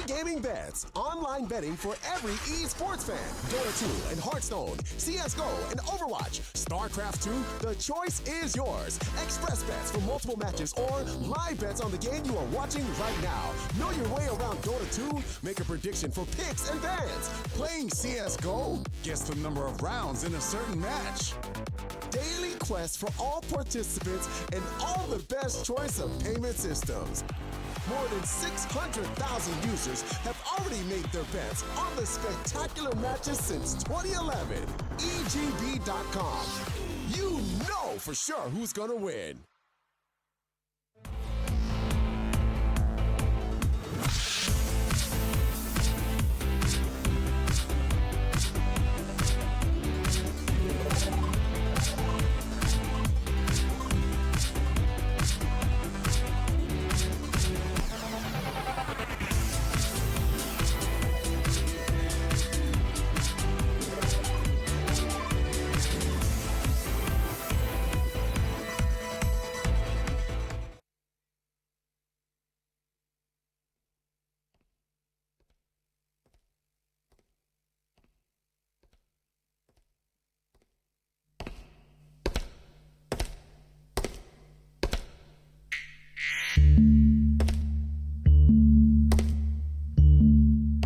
gaming bets. Online betting for every esports fan. Dota 2 and Hearthstone, CSGO and Overwatch, StarCraft 2, the choice is yours. Express bets for multiple matches or live bets on the game you are watching right now. Know your way around Dota 2? Make a prediction for picks and bans. Playing CSGO? Guess the number of rounds in a certain match. Daily quests for all participants and all the best choice of payment systems. More than 600,000 users have already made their bets on the spectacular matches since 2011. EGB.com. You know for sure who's gonna win.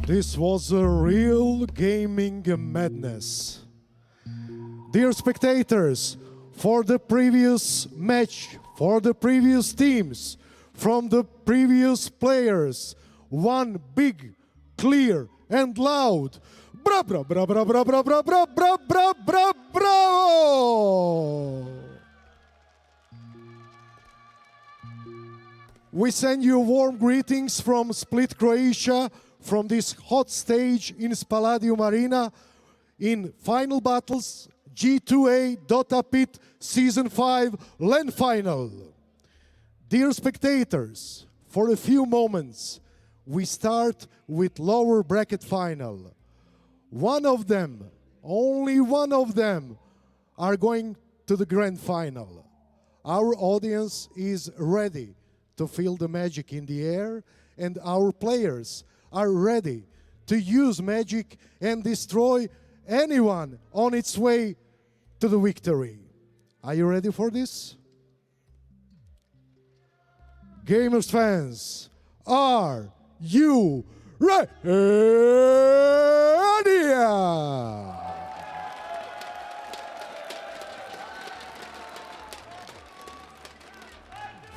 This was a real gaming madness. Dear spectators, for the previous match, for the previous teams, from the previous players, one big, clear and loud bra bra bra bra bra bra bra bra bra bra bra bravo! We send you warm greetings from Split, Croatia, from this hot stage in Spaladium Arena in Final Battles G2A Dota Pit Season 5 LAN Final. Dear spectators, for a few moments, we start with lower bracket final. One of them, only one of them, are going to the grand final. Our audience is ready to feel the magic in the air, and our players are ready to use magic and destroy anyone on its way to the victory. Are you ready for this? Gamers fans, are you ready?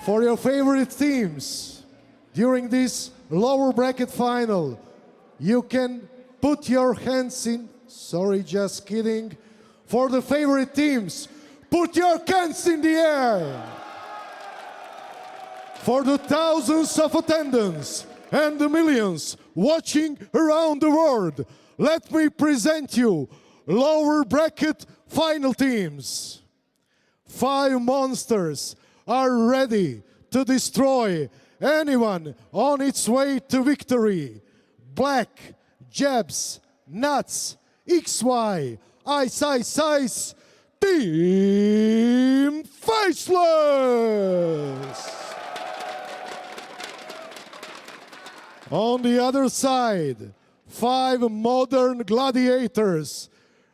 For your favorite teams during this lower bracket final, you can put your hands in. Sorry, just kidding. For the favorite teams, put your hands in the air. For the thousands of attendants and the millions watching around the world, let me present you lower bracket final teams. 5 monsters are ready to destroy anyone on its way to victory. Black, Jabs, Nuts, XY, Ice, Team Faceless! On the other side, 5 modern gladiators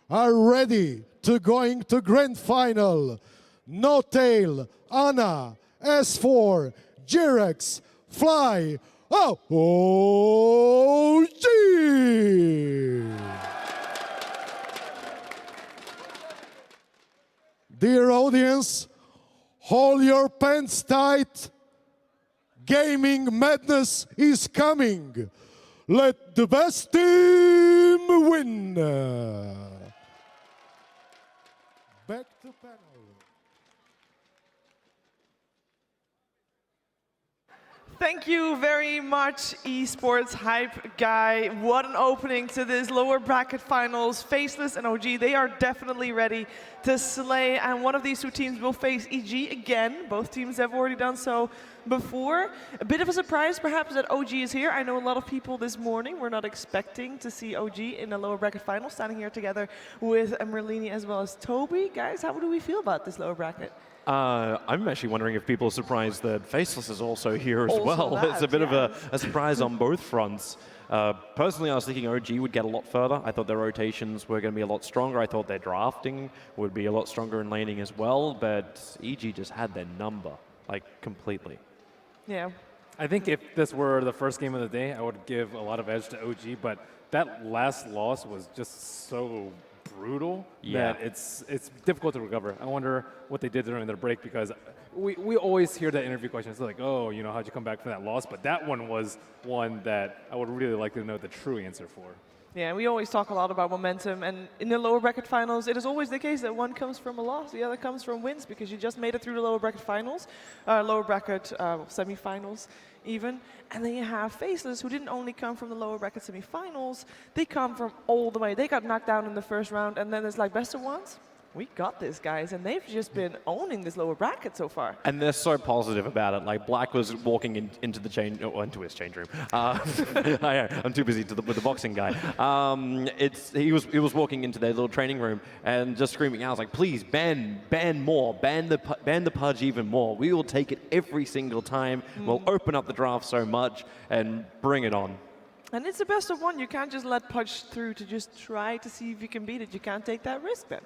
are ready to going to grand final. No Tail, Anna, S4, Jirex, Fly, OG! Dear audience, hold your pants tight. Gaming madness is coming. Let the best team win. Back to panel. Thank you very much, esports hype guy. What an opening to this lower bracket finals. Faceless and OG, they are definitely ready to slay. And one of these two teams will face EG again. Both teams have already done so before. A bit of a surprise, perhaps, that OG is here. I know a lot of people this morning were not expecting to see OG in the lower bracket final, standing here together with Merlini as well as Toby. Guys, how do we feel about this lower bracket? I'm actually wondering if people are surprised that Faceless is also here as Also well. that, It's a bit of yes. a surprise on both fronts. Personally, I was thinking OG would get a lot further. I thought their rotations were going to be a lot stronger. I thought their drafting would be a lot stronger in laning as well, but EG just had their number, like, completely. Yeah. I think if this were the first game of the day, I would give a lot of edge to OG, but that last loss was just so brutal that it's difficult to recover. I wonder what they did during their break, because we always hear that interview question. It's like, oh, you know, how'd you come back from that loss? But that one was one that I would really like to know the true answer for. Yeah, we always talk a lot about momentum, and in the lower bracket finals, it is always the case that one comes from a loss, the other comes from wins, because you just made it through the lower bracket finals, lower bracket semifinals even, and then you have Faceless, who didn't only come from the lower bracket semifinals, they come from all the way. They got knocked down in the first round, and then it's like best of ones. We got this, guys, and they've just been owning this lower bracket so far. And they're so positive about it. Like, Black was walking into his change room. I'm too busy with the boxing guy. He was walking into their little training room and just screaming out, like, please ban more, ban the Pudge even more. We will take it every single time. We'll open up the draft so much and bring it on. And it's the best of one. You can't just let Pudge through to just try to see if you can beat it. You can't take that risk then.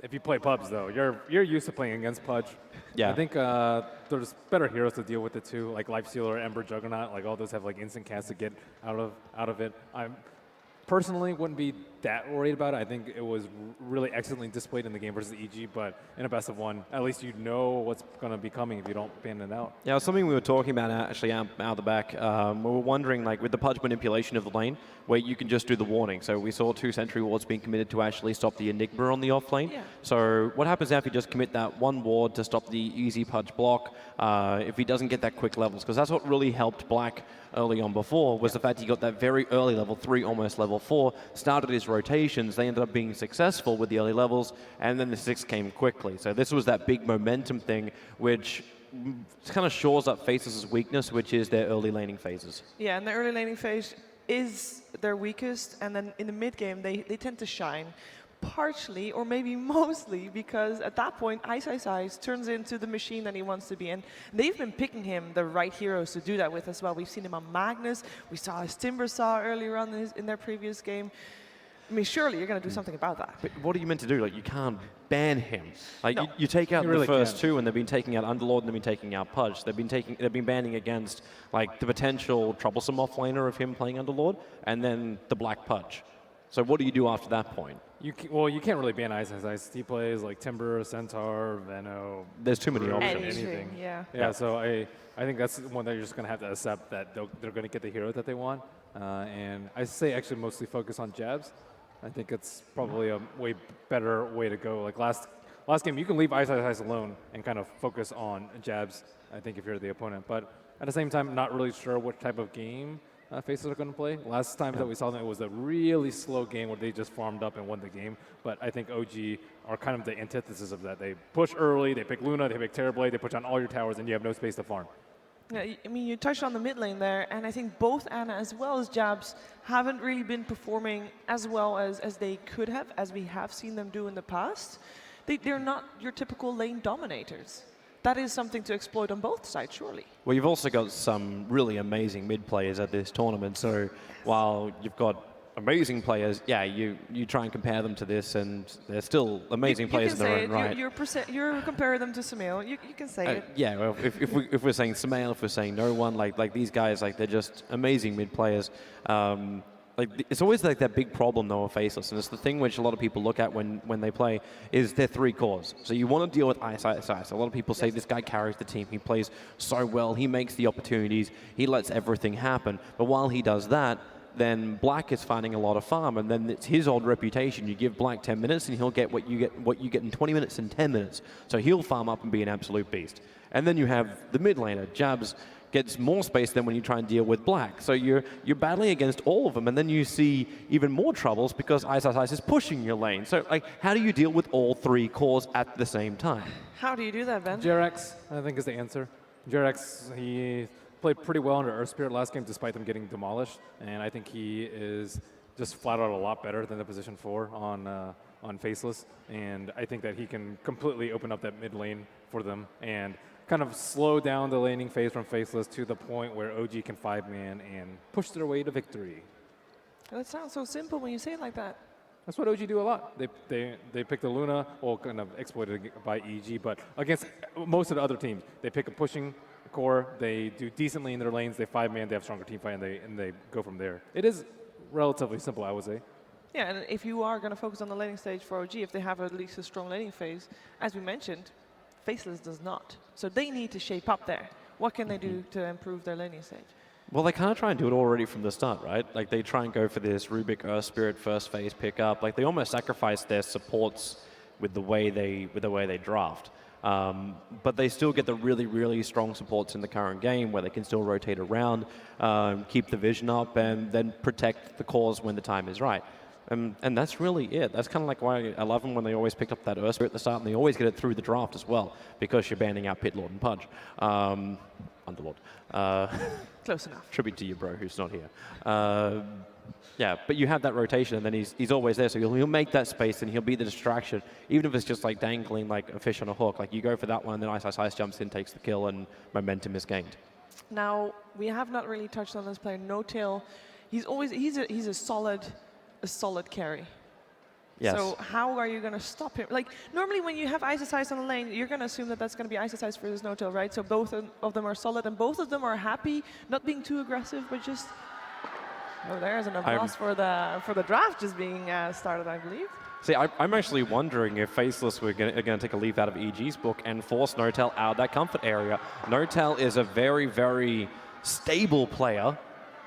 If you play pubs, though, you're used to playing against Pudge. Yeah. I think there's better heroes to deal with it too, like Lifestealer, Ember, Juggernaut. Like all those have like instant casts to get out of it. I personally wouldn't be that worried about it. I think it was really excellently displayed in the game versus EG, but in a best of one, at least you know what's going to be coming if you don't ban it out. Yeah, it was something we were talking about actually out the back. We were wondering, like, with the Pudge manipulation of the lane, where you can just do the warning. So we saw 2 sentry wards being committed to actually stop the Enigma on the off lane. Yeah. So what happens now if you just commit that 1 ward to stop the easy Pudge block, if he doesn't get that quick levels? Because that's what really helped Black early on before, was the fact he got that very early level 3, almost level 4, started his rotations. They ended up being successful with the early levels, and then the 6 came quickly. So this was that big momentum thing, which kind of shores up Faceless' weakness, which is their early laning phases. Yeah, and the early laning phase is their weakest, and then in the mid game they tend to shine. Partially, or maybe mostly, because at that point, Ice turns into the machine that he wants to be. And they've been picking him the right heroes to do that with as well. We've seen him on Magnus. We saw his Timbersaw earlier on in their previous game. I mean, surely you're going to do something about that. But what are you meant to do? Like, you can't ban him. Like, No. you take out You really the first can't. 2, and they've been taking out Underlord, and they've been taking out Pudge. They've been banning against, like, the potential troublesome offlaner of him playing Underlord, and then the Black Pudge. So what do you do after that point? You can't really ban Ice. He plays like Timber, Centaur, Veno. There's too many options. Anything. Yeah. Yeah, so I think that's one that you're just going to have to accept, that they're going to get the hero that they want. And I say actually mostly focus on jabs. I think it's probably a way better way to go. Like last game, you can leave Ice alone and kind of focus on jabs, I think, if you're the opponent. But at the same time, not really sure what type of game Faces are going to play. Last time that we saw them, it was a really slow game where they just farmed up and won the game. But I think OG are kind of the antithesis of that. They push early, they pick Luna, they pick Terrorblade, they push on all your towers, and you have no space to farm. Yeah, I mean, you touched on the mid lane there, and I think both Ana as well as Jabs haven't really been performing as well as they could have, as we have seen them do in the past. They're not your typical lane dominators. That is something to exploit on both sides, surely. Well, you've also got some really amazing mid players at this tournament. So while you've got amazing players, yeah, you try and compare them to this, and they're still amazing players in their own right. You're comparing them to Samil. You can say it. Yeah, well, if we're saying Samael, if we're saying no one, like these guys, like they're just amazing mid players. Like it's always like that big problem though of Faceless, and it's the thing which a lot of people look at when they play is their 3 cores. So you want to deal with Ice. A lot of people say this guy carries the team. He plays so well. He makes the opportunities. He lets everything happen. But while he does that, then Black is finding a lot of farm, and then it's his old reputation. You give Black 10 minutes, and he'll get what you get in 20 minutes and 10 minutes. So he'll farm up and be an absolute beast. And then you have the mid laner, Jabs, gets more space than when you try and deal with Black. So you're battling against all of them, and then you see even more troubles because Ice is pushing your lane. So like, how do you deal with all 3 cores at the same time? How do you do that, Ben? Jerax, I think, is the answer. Jerax, he played pretty well under Earth Spirit last game despite them getting demolished, and I think he is just flat out a lot better than the position 4 on on Faceless, and I think that he can completely open up that mid lane for them and kind of slow down the laning phase from Faceless to the point where OG can 5-man and push their way to victory. That sounds so simple when you say it like that. That's what OG do a lot. They pick the Luna, well, kind of exploited by EG, but against most of the other teams, they pick a pushing core, they do decently in their lanes, they 5-man, they have stronger team fight, and they go from there. It is relatively simple, I would say. Yeah, and if you are going to focus on the laning stage for OG, if they have at least a strong laning phase, as we mentioned, Faceless does not. So they need to shape up there. What can they do to improve their laning stage? Well, they kind of try and do it already from the start, right? Like they try and go for this Rubik Earth Spirit first phase pickup. Like they almost sacrifice their supports with the way they draft. But they still get the really, really strong supports in the current game where they can still rotate around, keep the vision up, and then protect the cores when the time is right. And that's really it. That's kind of like why I love them when they always picked up that Earth Spirit at the start, and they always get it through the draft as well, because you're banning out Pit Lord and Pudge. Underlord. Close enough. Tribute to you, bro, who's not here. Yeah, but you have that rotation, and then he's always there, so he'll make that space, and he'll be the distraction, even if it's just like dangling like a fish on a hook. Like you go for that one, and then Ice jumps in, takes the kill, and momentum is gained. Now, we have not really touched on this player, No Tail. He's a solid carry. Yes. So how are you going to stop him? Like, normally when you have Ice on the lane, you're going to assume that that's going to be Ice for this No Tail, right? So both of them are solid, and both of them are happy, not being too aggressive, but just... Oh, there's an applause for the draft just being started, I believe. See, I'm actually wondering if Faceless were going to take a leaf out of EG's book and force No Tail out of that comfort area. No Tail is a very, very stable player,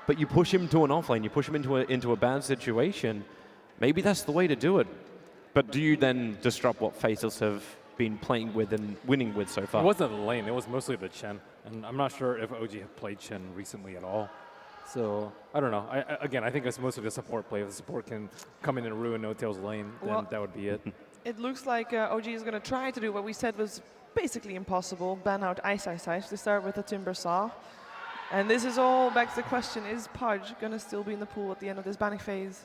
but you push him to an offlane, you push him into a bad situation. Maybe that's the way to do it. But do you then disrupt what Faceless have been playing with and winning with so far? It wasn't the lane, it was mostly the Chen. And I'm not sure if OG have played Chen recently at all. So, I don't know. Again, I think it's mostly the support play. If the support can come in and ruin No Tail's lane, then that would be it. It looks like OG is going to try to do what we said was basically impossible, ban out Ice. They start with the Timber Saw. And this is all back to the question, is Pudge going to still be in the pool at the end of this banning phase?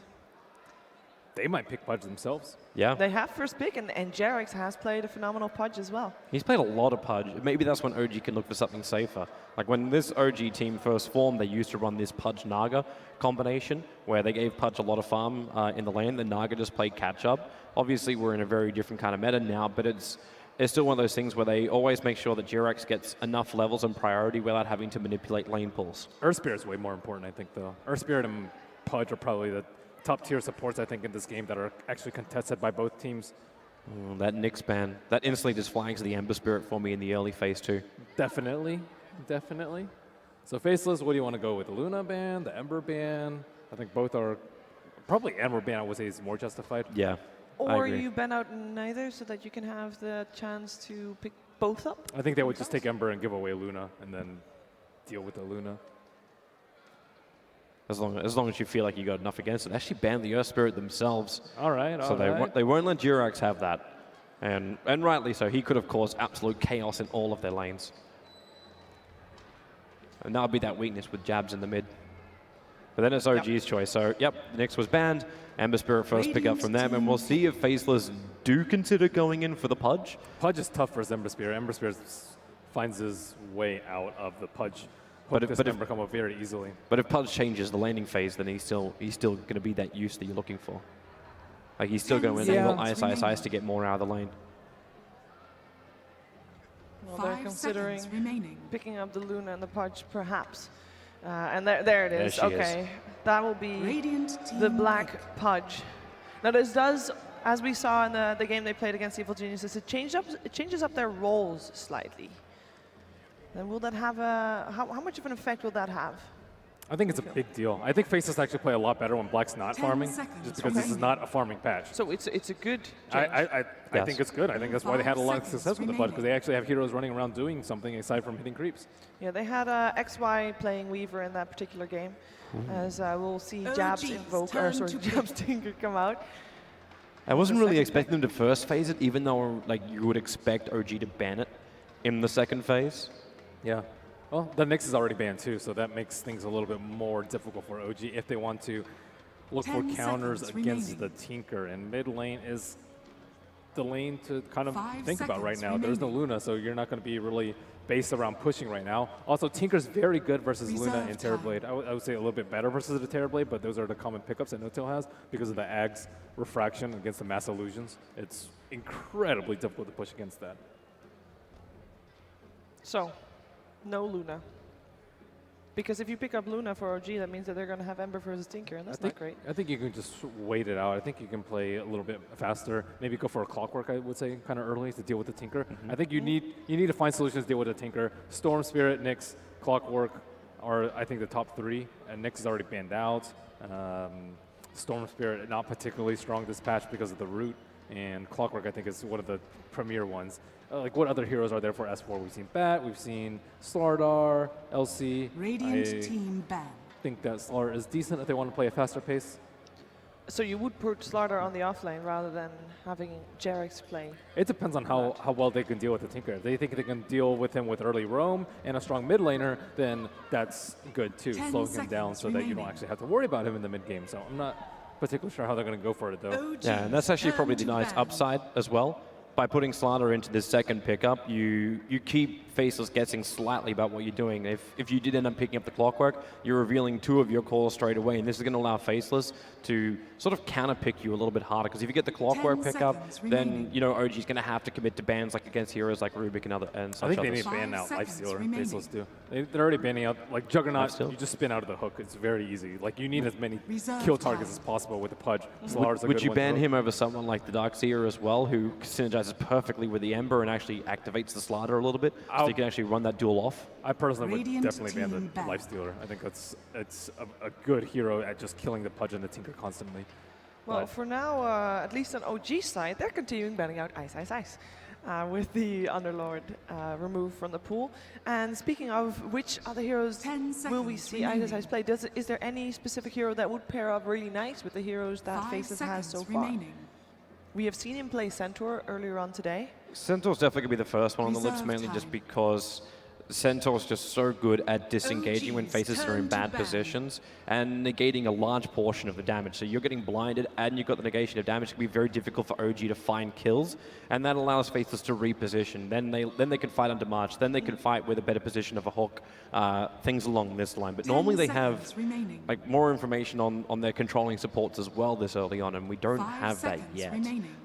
They might pick Pudge themselves. Yeah. They have first pick, and Jarex has played a phenomenal Pudge as well. He's played a lot of Pudge. Maybe that's when OG can look for something safer. Like when this OG team first formed, they used to run this Pudge-Naga combination, where they gave Pudge a lot of farm in the lane, and Naga just played catch-up. Obviously, we're in a very different kind of meta now, but it's still one of those things where they always make sure that Jarex gets enough levels and priority without having to manipulate lane pulls. Earth Spirit is way more important, I think, though. Earth Spirit and Pudge are probably the top-tier supports, I think, in this game that are actually contested by both teams. That Nyx ban, that instantly just flags the Ember Spirit for me in the early phase too. Definitely. So Faceless, what do you want to go with? The Luna ban, the Ember ban? I think both are, probably Ember ban I would say is more justified. Yeah, Or you ban out neither so that you can have the chance to pick both up? I think they would just take Ember and give away Luna and then deal with the Luna. as long as you feel like you got enough against it. Actually ban the Earth Spirit themselves. All right, so they won't let Jirax have that. And rightly so. He could have caused absolute chaos in all of their lanes. And that'll be that weakness with jabs in the mid. But then it's OG's choice. So, yep, Nyx was banned. Ember Spirit first pick up from them. And we'll see if Faceless do consider going in for the Pudge. Pudge is tough versus Ember Spirit. Ember Spirit finds his way out of the Pudge. But if Ember come up very easily. But if Pudge changes the laning phase, then he's still going to be that use that you're looking for. Like he's still going to enable Ice to get more out of the lane. Well, they're considering picking up the Luna and the Pudge, perhaps. And there it is. Okay, that will be the Black Pudge. Now this does, as we saw in the game they played against Evil Geniuses, it changes up their roles slightly. And will that have how much of an effect will that have? I think it's a big deal. I think Faceless actually play a lot better when Black's not farming, just because this is not a farming patch. So it's a good change. I think it's good. I think that's why they had a lot of success with the Pudge, because they actually have heroes running around doing something aside from hitting creeps. Yeah, they had XY playing Weaver in that particular game, as we'll see Jabs Jabs Tinker come out. I wasn't really expecting them to first phase it, even though like you would expect OG to ban it in the second phase. Yeah. Well, the Nyx is already banned too, so that makes things a little bit more difficult for OG if they want to look for counters against the Tinker, and mid lane is the lane to kind of think about right now. There's no Luna, so you're not going to be really based around pushing right now. Also, Tinker's very good versus Luna and Terrorblade. I would say a little bit better versus the Terrorblade, but those are the common pickups that No-Tail has because of the Ag's refraction against the Mass Illusions. It's incredibly difficult to push against that. So, no Luna. Because if you pick up Luna for OG, that means that they're going to have Ember versus Tinker, and that's not great. I think you can just wait it out. I think you can play a little bit faster. Maybe go for a Clockwork, I would say, kind of early to deal with the Tinker. I think you need to find solutions to deal with the Tinker. Storm Spirit, Nyx, Clockwork are, I think, the top three. And Nyx is already banned out. Storm Spirit, not particularly strong this patch because of the root. And Clockwork, I think, is one of the premier ones. Like, what other heroes are there for S4? We've seen Bat, we've seen Slardar, LC. Radiant team ban. I think that Slardar is decent if they want to play a faster pace. So you would put Slardar on the offlane rather than having Jarex play? It depends on how well they can deal with the Tinker. If they think they can deal with him with early roam and a strong mid laner, then that's good too, slowing him down so that you don't actually have to worry about him in the mid game. So I'm not particularly sure how they're going to go for it though. Yeah, and that's actually probably the nice upside as well. By putting Slardar into this second pickup, you keep Faceless guessing slightly about what you're doing. If you did end up picking up the Clockwork, you're revealing two of your calls straight away, and this is going to allow Faceless to sort of counter-pick you a little bit harder, because if you get the Clockwork pickup, then OG's going to have to commit to bans like against heroes like Rubik and such I think they others. need to ban out Lifestealer, Faceless do. They're already banning out, like Juggernaut, you just spin out of the hook. It's very easy. Like, you need as many kill targets as possible with the Pudge. Would you ban him over someone like the Darkseer as well, who synergizes perfectly with the Ember and actually activates the Slardar a little bit, so you can actually run that duel off? I personally would definitely ban the Lifestealer. I think it's a good hero at just killing the Pudge and the Tinker constantly. Well, for now, at least on OG side, they're continuing banning out Ice, Ice, Ice. With the Underlord removed from the pool. And speaking of which other heroes will we see Ice Ice play? Is there any specific hero that would pair up really nice with the heroes that Faceless has so far? We have seen him play Centaur earlier on today. Centaur's definitely going to be the first one on the lips, mainly just because Centaur's just so good at disengaging when faces are in bad positions and negating a large portion of the damage. So you're getting blinded and you've got the negation of damage. It can be very difficult for OG to find kills, and that allows faceless to reposition. Then they can fight under March. Then they can fight with a better position of a hook, things along this line. But normally they have like more information on their controlling supports as well this early on, and we don't have that yet.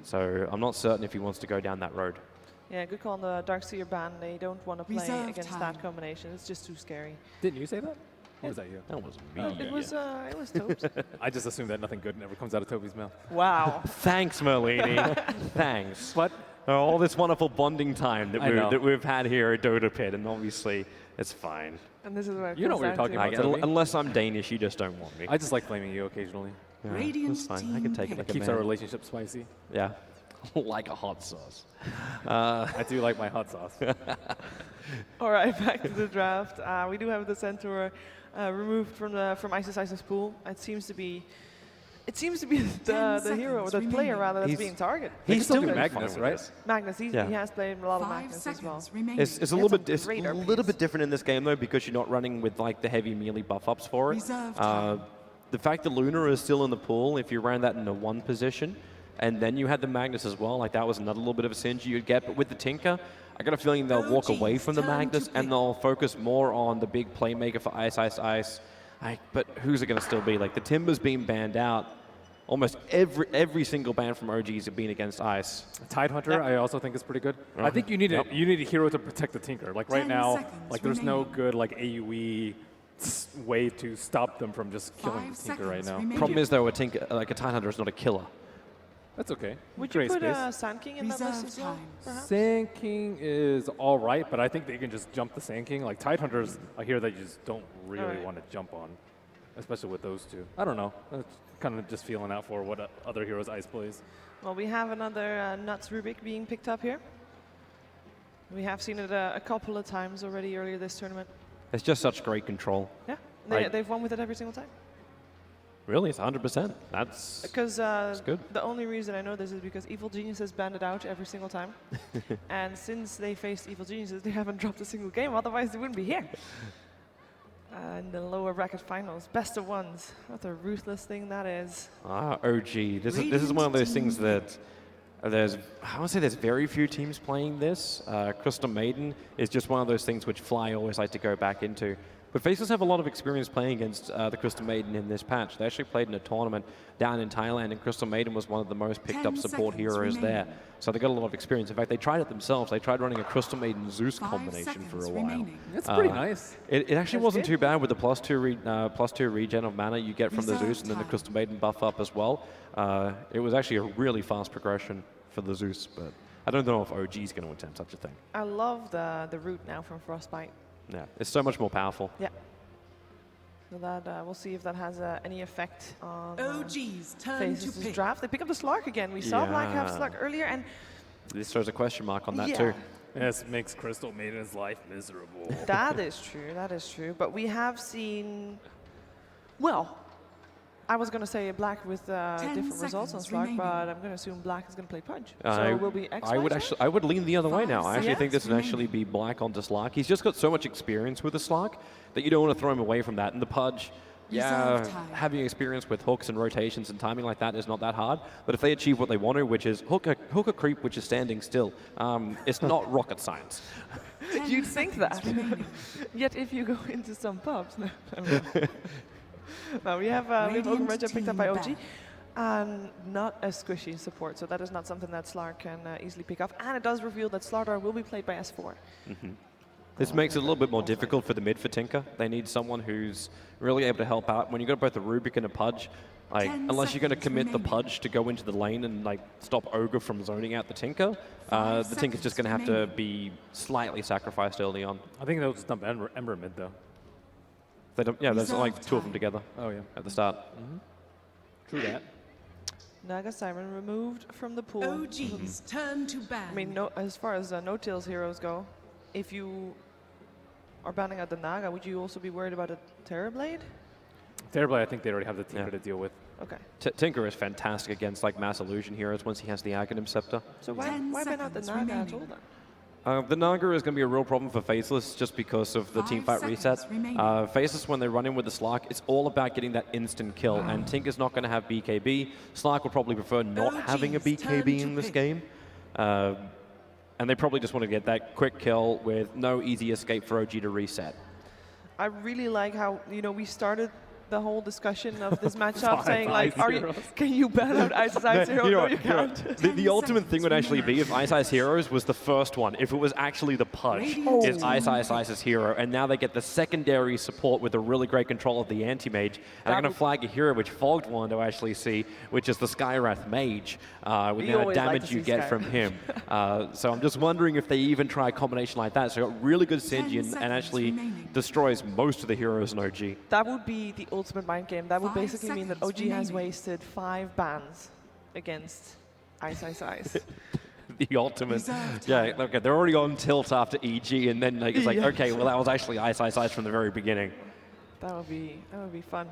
So I'm not certain if he wants to go down that road. Yeah, good call on the Darkseer ban. They don't want to play against that combination. It's just too scary. Didn't you say that? Or was that you? That was me. It was Tobes. I just assume that nothing good never comes out of Toby's mouth. Wow. Thanks, Merlini. Thanks. But all this wonderful bonding time that we've had here at Dota Pit, and obviously it's fine. And this is what you know what you're talking about, Toby. Unless I'm Danish, you just don't want me. I just like flaming you occasionally. Yeah, that's fine. I can take it like a man. Keeps our relationship spicy. Yeah. Like a hot sauce. I do like my hot sauce. All right, back to the draft. We do have the Centaur removed from Isis pool. It seems to be the hero, or the player rather, that's being targeted. He's still Magnus, right? Magnus, he has played a lot of Magnus as well. It's a little bit different in this game though, because you're not running with like the heavy melee buff ups for it. The fact that Luna is still in the pool, if you ran that in a 1 position, and then you had the Magnus as well, like that was another little bit of a synergy you'd get. But with the Tinker, I got a feeling they'll walk away from the Magnus and they'll focus more on the big playmaker for Ice, Ice, Ice. But who's it going to still be? Like the Timber's being banned out. Almost every single ban from OGs have been against Ice. Tidehunter, I also think is pretty good. I think you need a hero to protect the Tinker. Like right now, like there's no good like AoE way to stop them from just killing the Tinker right now. Problem is though, a Tidehunter is not a killer. That's okay. Would you put Sand King in that list as well, perhaps? Sand King is all right, but I think they can just jump the Sand King. Like Tidehunter's a hero that you just don't really want to jump on, especially with those two. I don't know. Kind of just feeling out for what other heroes Ice plays. Well, we have another Nuts Rubik being picked up here. We have seen it a couple of times already earlier this tournament. It's just such great control. Yeah, they've won with it every single time. Really? It's 100%? That's because good. The only reason I know this is because Evil Geniuses banned it out every single time. And since they faced Evil Geniuses, they haven't dropped a single game. Otherwise, they wouldn't be here. In the lower bracket finals, best of ones. What a ruthless thing that is. OG. This is one of those things that there's, I would say there's very few teams playing this. Crystal Maiden is just one of those things which Fly always like to go back into. But Faceless have a lot of experience playing against the Crystal Maiden in this patch. They actually played in a tournament down in Thailand, and Crystal Maiden was one of the most picked up support heroes there. So they got a lot of experience. In fact, they tried it themselves. They tried running a Crystal Maiden Zeus combination for a while. That's pretty nice. It actually wasn't too bad with the +2 regen of mana you get from the Zeus, and then the Crystal Maiden buff up as well. It was actually a really fast progression for the Zeus, but I don't know if OG is going to attempt such a thing. I love the root now from Frostbite. Yeah, it's so much more powerful. Yeah. So that we'll see if that has any effect on OG's turn Faces' to pick. draft. They pick up the Slark again. We saw Black have Yeah. Slark earlier, and This throws a question mark on that yeah, too. This makes Crystal Maiden's life miserable. that is true. That is true. But we have seen, well, I was going to say Black with different results on seconds Slark, remaining. but I'm going to assume Black is going to play Punch. I- So it will be X. I would lean the other way now. I actually seconds think this would remaining. actually be Black onto Slark. He's just got so much experience with the Slark that you don't want to throw him away from that. And the Pudge, yeah, Reserve time. having experience with hooks and rotations and timing like that is not that hard. But if they achieve what they want to, which is hook a creep which is standing still, it's not rocket science. You'd think that. Yet if you go into some pubs, no. No, we have Ogre Reggie picked up by OG. And not a squishy support, so that is not something that Slark can easily pick up. And it does reveal that Slardar will be played by S4. This makes it a little bit more difficult for the mid for Tinker. They need someone who's really able to help out. When you've got both a Rubik and a Pudge, like, 10 unless you're going to seconds commit the remaining. Pudge to go into the lane and like stop Ogre from zoning out the Tinker, the Tinker's just going to have to remaining. be slightly sacrificed early on. I think they'll just dump Ember mid though. They don't, yeah, there's like Reserve two of them time. together Oh yeah, at the start. true that. Naga Siren removed from the pool. OG's turn to ban. I mean, no, as far as no-tails heroes go, if you are banning out the Naga, would you also be worried about a Terrorblade? Terribly, I think they already have the Tinker Yeah. to deal with. Okay. Tinker is fantastic against like mass illusion heroes once he has the Aghanim Scepter. So why 10 ban out the seconds Naga at remaining. all then? The Naga is going to be a real problem for Faceless just because of the 5 teamfight reset. seconds remaining. Faceless, when they run in with the Slark, it's all about getting that instant kill, and Tinker's not going to have BKB. Slark would probably prefer not having a OG's turn BKB to in this pick. game. And they probably just want to get that quick kill with no easy escape for OG to reset. I really like how, you know, we started the whole discussion of this matchup Five saying like, Ice Heroes. can you ban out Ice Zero? No, you can't. The ultimate thing would actually be if Ice Heroes was the first one, if it was actually the Pudge is Ice's hero, and now they get the secondary support with a really great control of the Anti-Mage, and they're going to flag a hero which Fogged wanted to actually see, which is the Skywrath Mage, with We the amount of always like damage to you see get Sky. from him. So I'm just wondering if they even try a combination like that, so you got really good synergy and seconds actually remaining. destroys most of the heroes in OG. That would be the ultimate mind game. That would 5 basically mean that OG seconds has remaining. wasted 5 bans against Ice. The ultimate. Reserve Yeah, okay, they're already on tilt after EG, and then like, it's like, Yeah. okay, well that was actually Ice from the very beginning. That would be fun.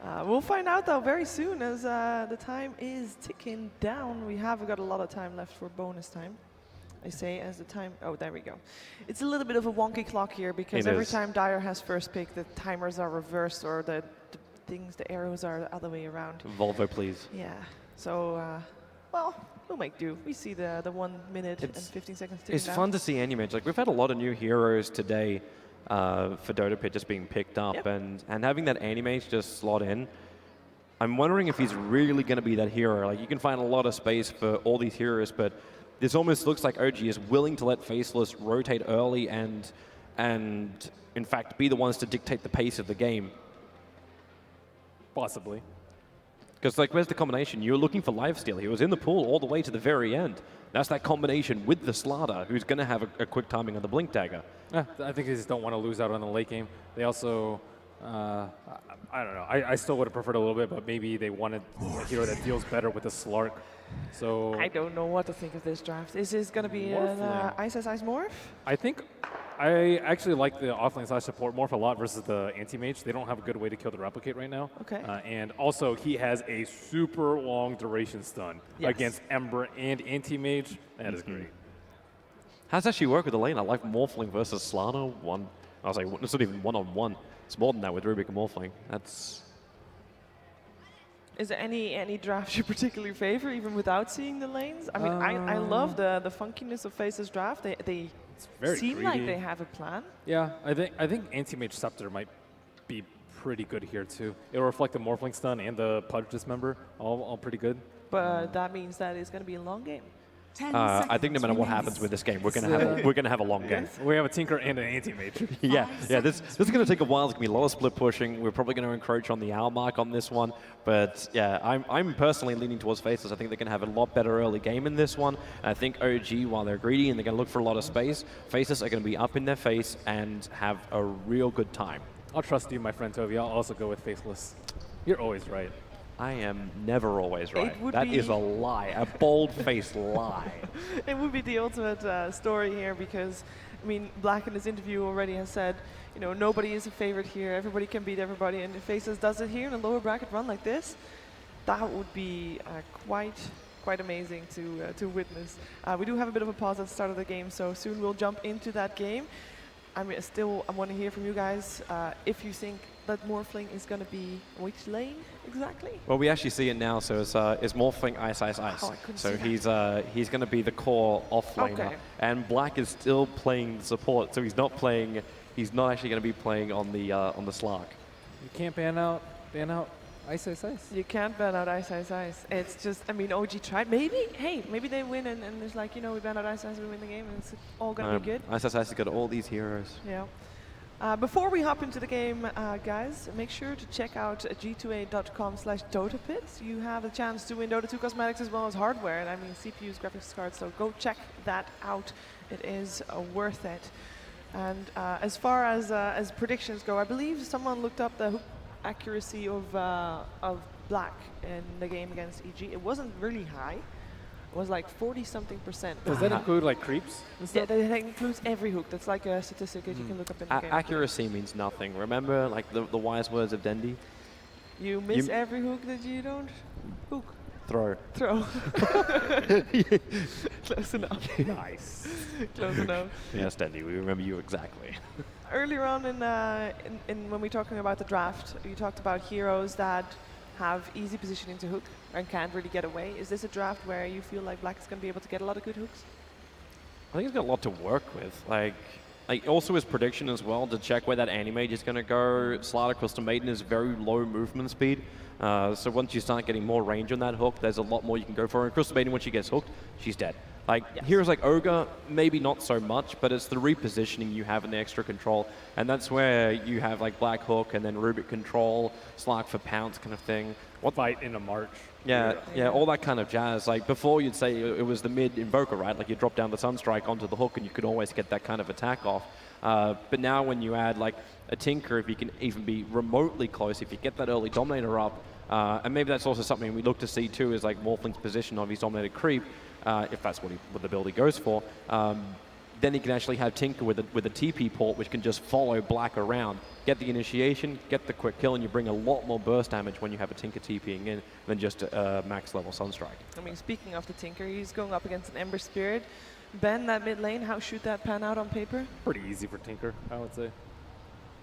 We'll find out though very soon as the time is ticking down. We have got a lot of time left for bonus time. I say as the time. Oh, there we go. It's a little bit of a wonky clock here because It every is. time Dyer has first pick, the timers are reversed or the things, the arrows are the other way around. Volvo, please. Yeah. So, well, we'll make do. We see the 1 minute and 15 seconds ticking It's down. fun to see Anti-Mage. Like, we've had a lot of new heroes today for Dota Pit just being picked up, Yep. and having that Anti-Mage just slot in. I'm wondering if he's really going to be that hero. Like, you can find a lot of space for all these heroes, but this almost looks like OG is willing to let Faceless rotate early and in fact be the ones to dictate the pace of the game. Possibly. Because like, where's the combination? You're looking for lifesteal. He was in the pool all the way to the very end. That's that combination with the Slaughter, who's going to have a quick timing on the Blink Dagger. Yeah, I think they just don't want to lose out on the late game. They also, I don't know. I still would have preferred a little bit, but maybe they wanted a hero that deals better with the Slark. So I don't know what to think of this draft. Is this going to be an Ice Morph? I think I actually like the offlane slash support Morph a lot versus the anti-mage. They don't have a good way to kill the replicate right now. Okay. And also, he has a super long duration stun Yes. against Ember and anti-mage. That is great. How's that actually work with the lane? I like Morphling versus Slana. I was like, it's not even one-on-one. It's more than that with Rubik and Morphling. That's... Is there any draft you particularly favor, even without seeing the lanes? I mean, I love the funkiness of Face's draft. They very seem greedy. like they have a plan. Yeah, I think Anti-Mage Scepter might be pretty good here too. It'll reflect the Morphling stun and the Pudge Dismember, all pretty good. But that means that it's going to be a long game. I think no matter what happens with this game, we're gonna have a long game. We have a Tinker and an Anti-Mage. yeah. This is gonna take a while. It's gonna be a lot of split pushing. We're probably gonna encroach on the hour mark on this one. But yeah, I'm personally leaning towards Faceless. I think they're gonna have a lot better early game in this one. And I think OG, while they're greedy and they're gonna look for a lot of space, Faceless are gonna be up in their face and have a real good time. I'll trust you, my friend Toby. I'll also go with Faceless. You're always right. I am never always right. That be is a lie, a bold-faced lie. It would be the ultimate story here because, I mean, Black in his interview already has said, you know, nobody is a favorite here. Everybody can beat everybody, and if Faces does it here in a lower bracket run like this, that would be quite amazing to witness. We do have a bit of a pause at the start of the game, so soon we'll jump into that game. I want to hear from you guys if you think that Morphling is going to be which lane exactly? Well, we actually see it now. So it's Morphling Ice Ice Ice. Oh, I couldn't so see he's going to be the core off laner, and Black is still playing support. So he's not actually going to be playing on the Slark. You can't ban out Ice Ice Ice. You can't ban out Ice Ice Ice. It's just, I mean, OG tried. Maybe they win and it's like, you know, we ban out Ice Ice, we win the game, and it's all gonna be good. Ice Ice Ice has got all these heroes. Yeah. Before we hop into the game, guys, make sure to check out g2a.com/DotaPit. You have a chance to win Dota 2 cosmetics as well as hardware, and I mean CPUs, graphics cards, so go check that out. It is worth it. And as far as predictions go, I believe someone looked up the hook accuracy of Black in the game against EG. It wasn't really high. It was like 40-something%. Does that include like creeps? Yeah, that includes every hook. That's like a statistic that you can look up in the game. Accuracy means nothing. Remember, like the wise words of Dendi? You miss every hook that you don't hook. Throw. Close enough. Nice. Close enough. Yes, Dendi, we remember you exactly. Earlier on in when we were talking about the draft, you talked about heroes that have easy positioning to hook and can't really get away. Is this a draft where you feel like Black is going to be able to get a lot of good hooks? I think he's got a lot to work with. Like also his prediction as well to check where that Anti-Mage is going to go. Slider Crystal Maiden is very low movement speed. So once you start getting more range on that hook, there's a lot more you can go for. And Crystal Maiden, once she gets hooked, she's dead. Like heroes like Ogre, maybe not so much, but it's the repositioning you have and the extra control. And that's where you have like Black Hook and then Rubik control, Slark for pounce kind of thing. Fight in a march. Yeah, all that kind of jazz. Like before you'd say it was the mid invoker, right? Like you drop down the Sunstrike onto the hook and you could always get that kind of attack off. But now when you add like a Tinker, if you can even be remotely close, if you get that early Dominator up, and maybe that's also something we look to see too, is like Morphling's position of his Dominated creep, if that's what the build he goes for. Then he can actually have Tinker with a TP port, which can just follow Black around, get the initiation, get the quick kill, and you bring a lot more burst damage when you have a Tinker TPing in than just a max level Sunstrike. I mean, speaking of the Tinker, he's going up against an Ember Spirit. Ben, that mid lane, how should that pan out on paper? Pretty easy for Tinker, I would say.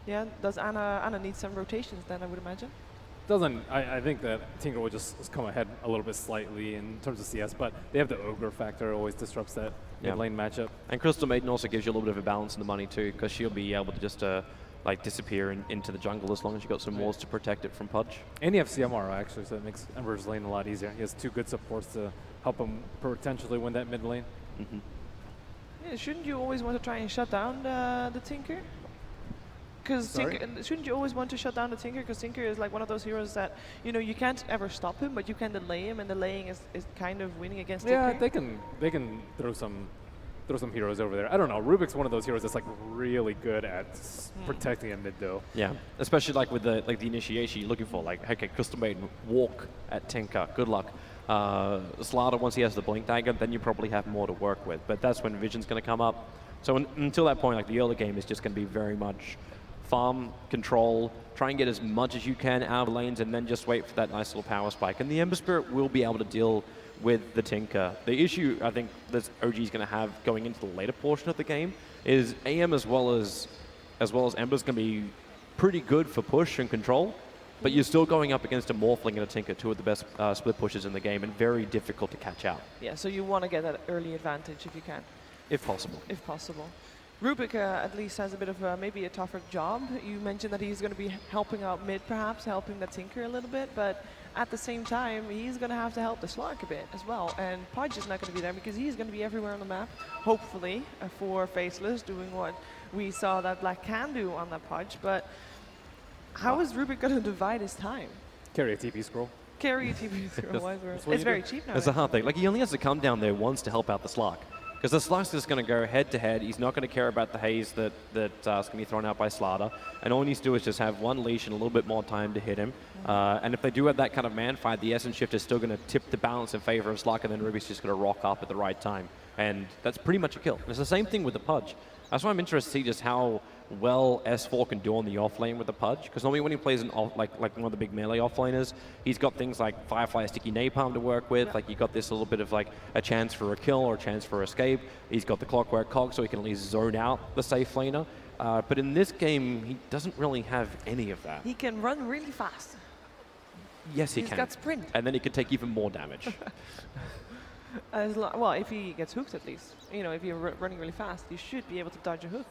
Yeah, does Anna need some rotations then, I would imagine? I think that Tinker will just come ahead a little bit slightly in terms of CS, but they have the Ogre factor, always disrupts that mid-lane matchup. And Crystal Maiden also gives you a little bit of a balance in the money too, because she'll be able to just like disappear into the jungle as long as you've got some walls to protect it from Pudge. And you have CMR actually, so it makes Ember's lane a lot easier. He has two good supports to help him potentially win that mid lane. Yeah, shouldn't you always want to try and shut down the Tinker? Because shouldn't you always want to shut down the Tinker? Because Tinker is like one of those heroes that, you know, you can't ever stop him, but you can delay him, and delaying is kind of winning against Tinker. Yeah, they can throw some heroes over there. I don't know. Rubik's one of those heroes that's like really good at protecting a mid though. Yeah, especially like with the initiation you're looking for. Like, okay, Crystal Maiden, walk at Tinker. Good luck. Slaughter, once he has the Blink Dagger, then you probably have more to work with. But that's when Vision's going to come up. So until that point, like the early game is just going to be very much farm, control, try and get as much as you can out of lanes, and then just wait for that nice little power spike. And the Ember Spirit will be able to deal with the Tinker. The issue I think that OG is going to have going into the later portion of the game is AM as well as Ember's going to be pretty good for push and control, but you're still going up against a Morphling and a Tinker, two of the best split pushers in the game, and very difficult to catch out. Yeah, so you want to get that early advantage if you can. If possible. If possible. Rubik at least has a bit of maybe a tougher job. You mentioned that he's going to be helping out mid, perhaps, helping the Tinker a little bit, but at the same time, he's going to have to help the Slark a bit as well. And Pudge is not going to be there because he's going to be everywhere on the map, hopefully, for Faceless, doing what we saw that Black can do on that Pudge. But how is Rubik going to divide his time? Carry a TP scroll. Carry a TP scroll. It's very cheap now. That's the hard thing. Like, he only has to come down there once to help out the Slark. Because the Slark's just going to go head-to-head. He's not going to care about the haze that's going to be thrown out by Slaughter. And all he needs to do is just have one leash and a little bit more time to hit him. And if they do have that kind of man fight, the Essence Shift is still going to tip the balance in favor of Slark, and then Ruby's just going to rock up at the right time. And that's pretty much a kill. And it's the same thing with the Pudge. That's why I'm interested to see just how well S4 can do on the offlane with the Pudge. Because normally when he plays like one of the big melee offlaners, he's got things like Firefly Sticky Napalm to work with. Like, you got this little bit of like a chance for a kill or a chance for escape. He's got the Clockwork Cog, so he can at least zone out the safe laner. But in this game, he doesn't really have any of that. He can run really fast. Yes, he can. He's got sprint. And then he can take even more damage. Well, if he gets hooked at least. You know, if you're running really fast, you should be able to dodge a hook.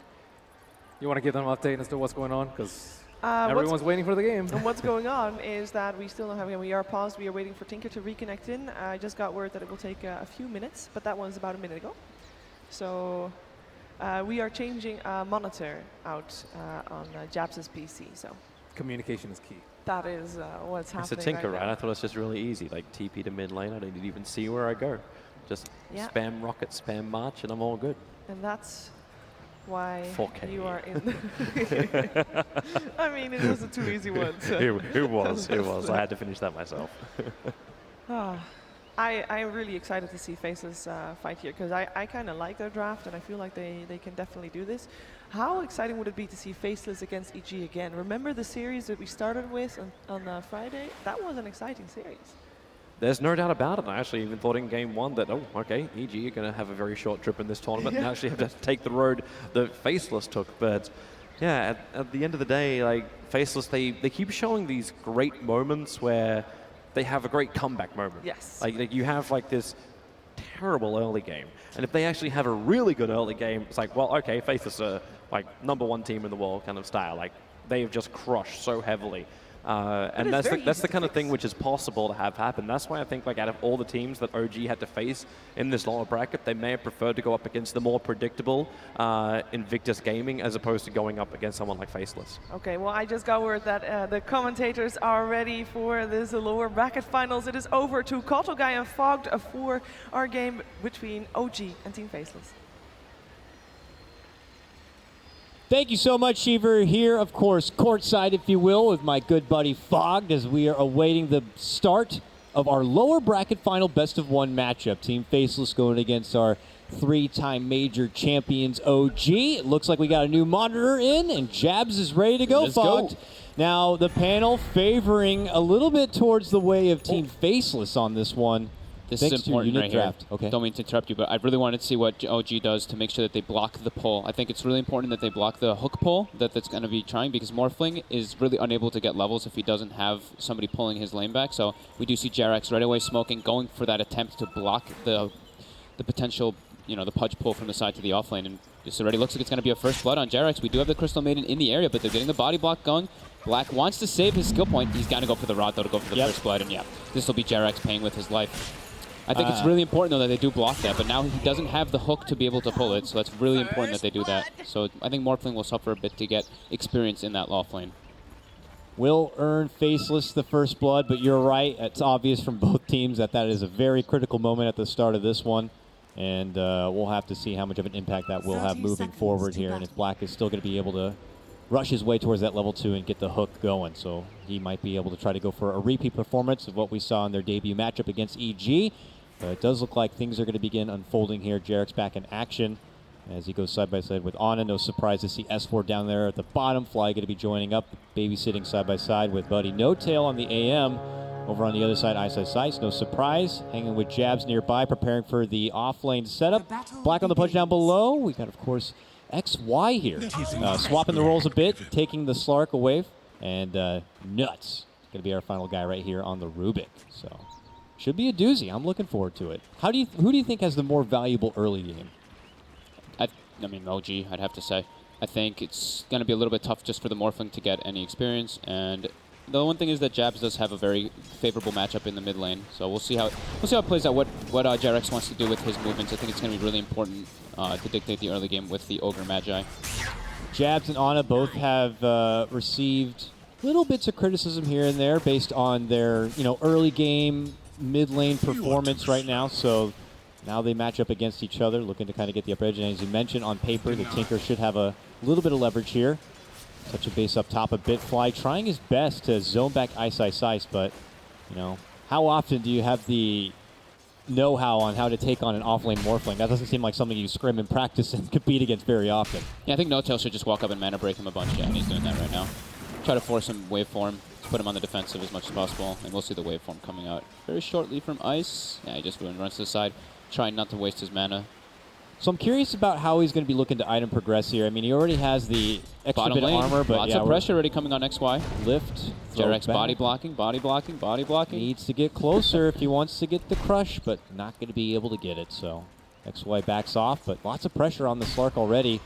You want to give them an update as to what's going on? Because everyone's waiting for the game. And what's going on is that we still don't have, we are paused, we are waiting for Tinker to reconnect in. I just got word that it will take a few minutes, but that was about a minute ago. So we are changing a monitor out on Jabs' PC, so. Communication is key. That is what's happening. It's a Tinker, right? now. I thought it was just really easy, like TP to mid lane. I don't even see where I go. Just spam rocket, spam march, and I'm all good. And that's why 4K. you are in. I mean, it was a too easy one. So. It was. I had to finish that myself. I'm really excited to see Faceless fight here because I kind of like their draft and I feel like they can definitely do this. How exciting would it be to see Faceless against EG again? Remember the series that we started with on Friday? That was an exciting series. There's no doubt about it. I actually even thought in game one that, oh, okay, EG are going to have a very short trip in this tournament and actually have to take the road that Faceless took. But yeah, at the end of the day, like, Faceless, they keep showing these great moments where they have a great comeback moment. Yes. Like you have like this terrible early game, and if they actually have a really good early game, it's like, well, okay, Faceless are like #1 team in the world kind of style. Like, they have just crushed so heavily. And that's the kind of thing which is possible to have happen. That's why I think, like, out of all the teams that OG had to face in this lower bracket, they may have preferred to go up against the more predictable Invictus Gaming as opposed to going up against someone like Faceless. Okay, well, I just got word that the commentators are ready for this lower bracket finals. It is over to Kotogai and Fogged for our game between OG and Team Faceless. Thank you so much, Shiver. Here, of course, courtside, if you will, with my good buddy Fogged, as we are awaiting the start of our lower bracket final best-of-1 matchup. Team Faceless going against our three-time major champions OG. It looks like we got a new monitor in, and Jabs is ready to go, Fogged. Now, the panel favoring a little bit towards the way of Team Faceless on this one. This is important right here. Okay. Don't mean to interrupt you, but I really wanted to see what OG does to make sure that they block the pull. I think it's really important that they block the hook pull that's going to be trying, because Morphling is really unable to get levels if he doesn't have somebody pulling his lane back. So we do see Jerax right away smoking, going for that attempt to block the potential, the Pudge pull from the side to the offlane. And this already looks like it's going to be a first blood on Jerax. We do have the Crystal Maiden in the area, but they're getting the body block going. Black wants to save his skill point. He's got to go for the rod, though, to go for the first blood. And yeah, this will be Jerax paying with his life. I think it's really important, though, that they do block that, but now he doesn't have the hook to be able to pull it, so that's really important that they do that. So I think Morphling will suffer a bit to get experience in that loft lane. Will earn Faceless the first blood, but you're right. It's obvious from both teams that is a very critical moment at the start of this one, and we'll have to see how much of an impact that will have moving forward here, and if Black is still going to be able to rush his way towards that level 2 and get the hook going. So he might be able to try to go for a repeat performance of what we saw in their debut matchup against EG. But it does look like things are going to begin unfolding here. Jerax back in action as he goes side by side with Anna. No surprise to see S4 down there at the bottom. Fly going to be joining up, babysitting side by side with Buddy No Tail on the AM. Over on the other side, Ice. No surprise. Hanging with Jabs nearby, preparing for the off-lane setup. Black on the punch down below. We got, of course, XY here. Swapping the roles a bit, taking the Slark away, and Nuts. Going to be our final guy right here on the Rubik. So should be a doozy. I'm looking forward to it. Who do you think has the more valuable early game? I mean, OG, I'd have to say. I think it's going to be a little bit tough just for the Morphling to get any experience. And the one thing is that Jabs does have a very favorable matchup in the mid lane. So we'll see how it plays out, what Jarex wants to do with his movements. I think it's going to be really important to dictate the early game with the Ogre Magi. Jabs and Ana both have received little bits of criticism here and there based on their early game, mid lane performance right now. So now they match up against each other, looking to kind of get the upper edge. And as you mentioned, on paper, the Tinker should have a little bit of leverage here. Touch a base up top a bit. Fly trying his best to zone back Ice, but how often do you have the know-how on how to take on an off-lane Morphling? That doesn't seem like something you scrim and practice and compete against very often. Yeah, I think No-Tail should just walk up and mana break him a bunch. Yeah, and he's doing that right now. Try to force him waveform, put him on the defensive as much as possible, and we'll see the waveform coming out very shortly from Ice. Yeah, he just runs to the side, trying not to waste his mana. So I'm curious about how he's going to be looking to item progress here. I mean, he already has the extra Bottom bit of lane, armor, but lots of pressure already coming on XY. Lift, throw Jarex back. body blocking. Needs to get closer if he wants to get the crush, but not going to be able to get it. So XY backs off, but lots of pressure on the Slark already.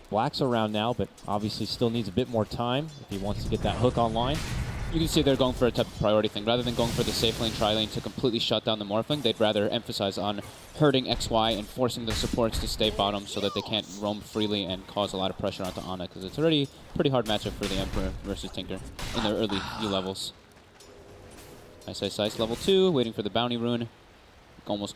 Black's around now, but obviously still needs a bit more time if he wants to get that hook online. You can see they're going for a type of priority thing. Rather than going for the safe lane, tri lane to completely shut down the Morphling, they'd rather emphasize on hurting XY and forcing the supports to stay bottom so that they can't roam freely and cause a lot of pressure onto Ana, because it's already a pretty hard matchup for the Emperor versus Tinker in their early U levels. Ice level 2, waiting for the bounty rune. Almost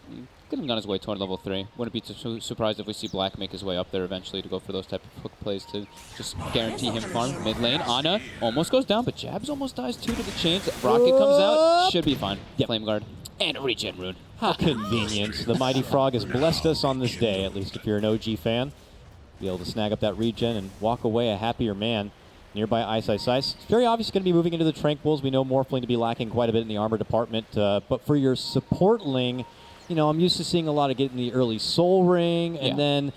could have gone his way toward level 3. Wouldn't be too surprised if we see Black make his way up there eventually to go for those type of hook plays to just guarantee him farm. Mid lane, Ana almost goes down, but Jabs almost dies 2 to the chains. Rocket comes out, should be fine. Yep. Flame Guard, and a regen rune. How convenient. The Mighty Frog has blessed us on this day, at least if you're an OG fan. Be able to snag up that regen and walk away a happier man. Nearby Ice. It's very obvious going to be moving into the Tranquils. We know Morphling to be lacking quite a bit in the armor department. But for your supportling, I'm used to seeing a lot of getting the early Soul Ring. And then,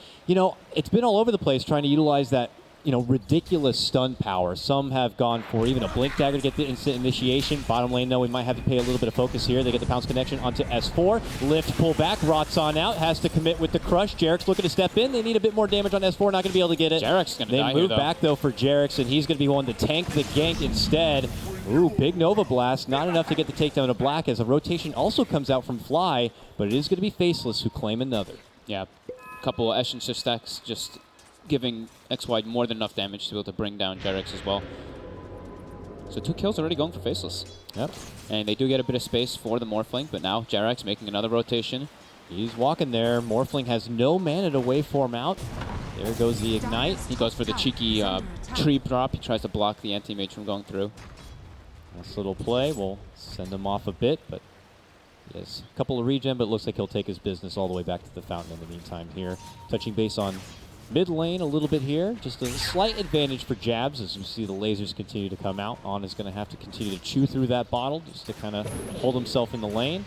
it's been all over the place trying to utilize that, ridiculous stun power. Some have gone for even a Blink Dagger to get the instant initiation. Bottom lane, though, we might have to pay a little bit of focus here. They get the Pounce connection onto S4. Lift, pull back. Rot's on out. Has to commit with the Crush. Jarex looking to step in. They need a bit more damage on S4. Not going to be able to get it. Jarex is going to die They here, move back, though, for Jarex, and he's going to be one to tank the gank instead. Ooh, big Nova Blast. Not enough to get the takedown of Black, as a rotation also comes out from Fly, but it is going to be Faceless who claim another. Yeah, a couple of Eshin shift stacks just giving XY more than enough damage to be able to bring down Jarex as well. So 2 kills already going for Faceless. Yep. And they do get a bit of space for the Morphling, but now Jarex making another rotation. He's walking there. Morphling has no mana to waveform out. There goes the Ignite. He goes for the cheeky tree drop. He tries to block the anti-mage from going through. Nice little play. We'll send him off a bit, but he has a couple of regen, but it looks like he'll take his business all the way back to the fountain in the meantime here. Touching base on mid lane a little bit here. Just a slight advantage for Jabs as we see the lasers continue to come out. Ana's going to have to continue to chew through that bottle just to kind of hold himself in the lane.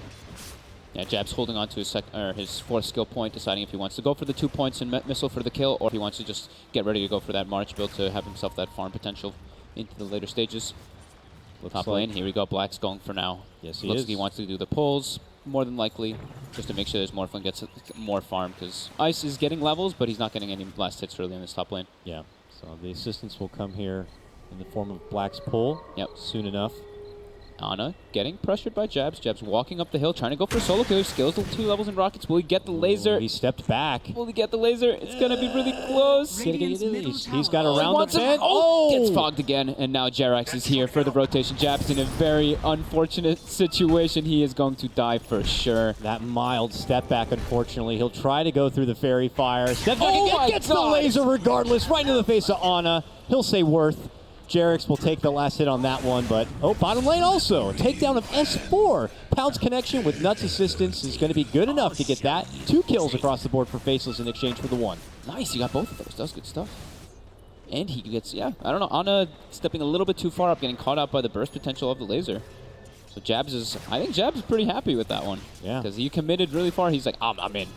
Yeah, Jabs holding on to his 4th skill point, deciding if he wants to go for the 2 points and missile for the kill, or if he wants to just get ready to go for that March build to have himself that farm potential into the later stages. Top lane, here we go. Black's going for now. Yes, he Looks is. like he wants to do the pulls, more than likely, just to make sure his Morphling gets more farm, because Ice is getting levels, but he's not getting any blast hits really in this top lane. Yeah, so the assistance will come here in the form of Black's pull. Yep. Soon enough. Ana getting pressured by Jabs. Jabs walking up the hill, trying to go for a solo kill. Skills 2 levels in rockets. Will he get the laser? He stepped back. Will he get the laser? It's going to be really close. He's got a round Wants the him. bend. Gets fogged again, and now Jarex is here for the rotation. Jabs in a very unfortunate situation. He is going to die for sure. That mild step back, unfortunately. He'll try to go through the fairy fire. Steps back Oh my again, gets the God. laser regardless, right into the face of Ana. He'll say worth. Jarex will take the last hit on that one, but bottom lane also. A takedown of S4. Pounce connection with Nuts assistance is going to be good enough to get that. 2 kills across the board for Faceless in exchange for the 1. Nice, you got both of those. That was good stuff. And he gets, I don't know, Ana stepping a little bit too far up, getting caught out by the burst potential of the laser. So I think Jabs is pretty happy with that one. Yeah. Because he committed really far. He's like, I'm in.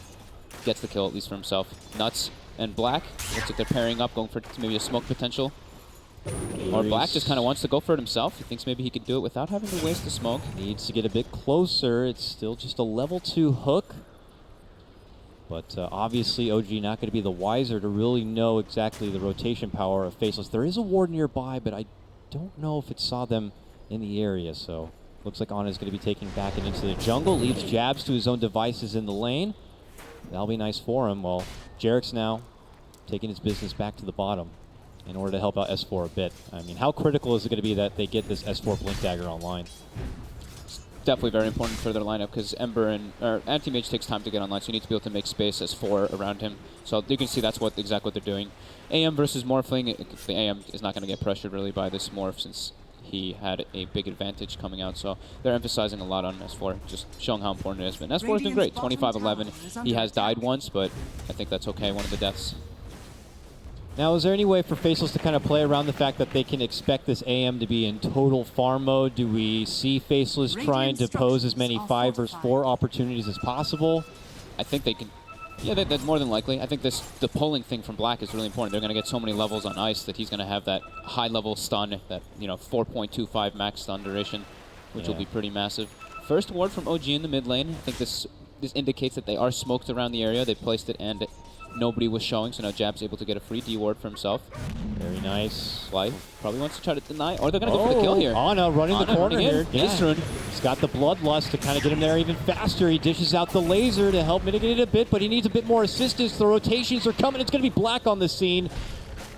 gets the kill, at least for himself. Nuts and Black, looks like they're pairing up, going for maybe a smoke potential. Or Black just kind of wants to go for it himself. He thinks maybe he could do it without having to waste the smoke. Needs to get a bit closer. It's still just a level 2 hook. But obviously OG not going to be the wiser to really know exactly the rotation power of Faceless. There is a ward nearby, but I don't know if it saw them in the area. So looks like Ana is going to be taking back and into the jungle. Leaves Jabs to his own devices in the lane. That'll be nice for him. Well, Jarek's now taking his business back to the bottom in order to help out S4 a bit. I mean, how critical is it going to be that they get this S4 Blink Dagger online? It's definitely very important for their lineup because Ember and Anti-Mage takes time to get online, so you need to be able to make space S4 around him. So you can see that's exactly what they're doing. AM versus Morphling, the AM is not going to get pressured really by this Morph since he had a big advantage coming out, so they're emphasizing a lot on S4, just showing how important it is. But S4 has been great, 25-11. He has died once, but I think that's okay, one of the deaths. Now, is there any way for Faceless to kind of play around the fact that they can expect this AM to be in total farm mode? Do we see Faceless trying to pose as many 5 versus 4 opportunities as possible? I think they can. Yeah, that's more than likely. I think the pulling thing from Black is really important. They're going to get so many levels on ice that he's going to have that high-level stun, that 4.25 max stun duration, which will be pretty massive. First ward from OG in the mid lane. I think this indicates that they are smoked around the area. They placed it and nobody was showing, so now Jab's able to get a free D ward for himself. Very nice. Sly probably wants to try to deny, or they're going to go for the kill here. Ana running the corner here. Ace rune. He's got the bloodlust to kind of get him there even faster. He dishes out the laser to help mitigate it a bit, but he needs a bit more assistance. The rotations are coming. It's going to be Black on the scene.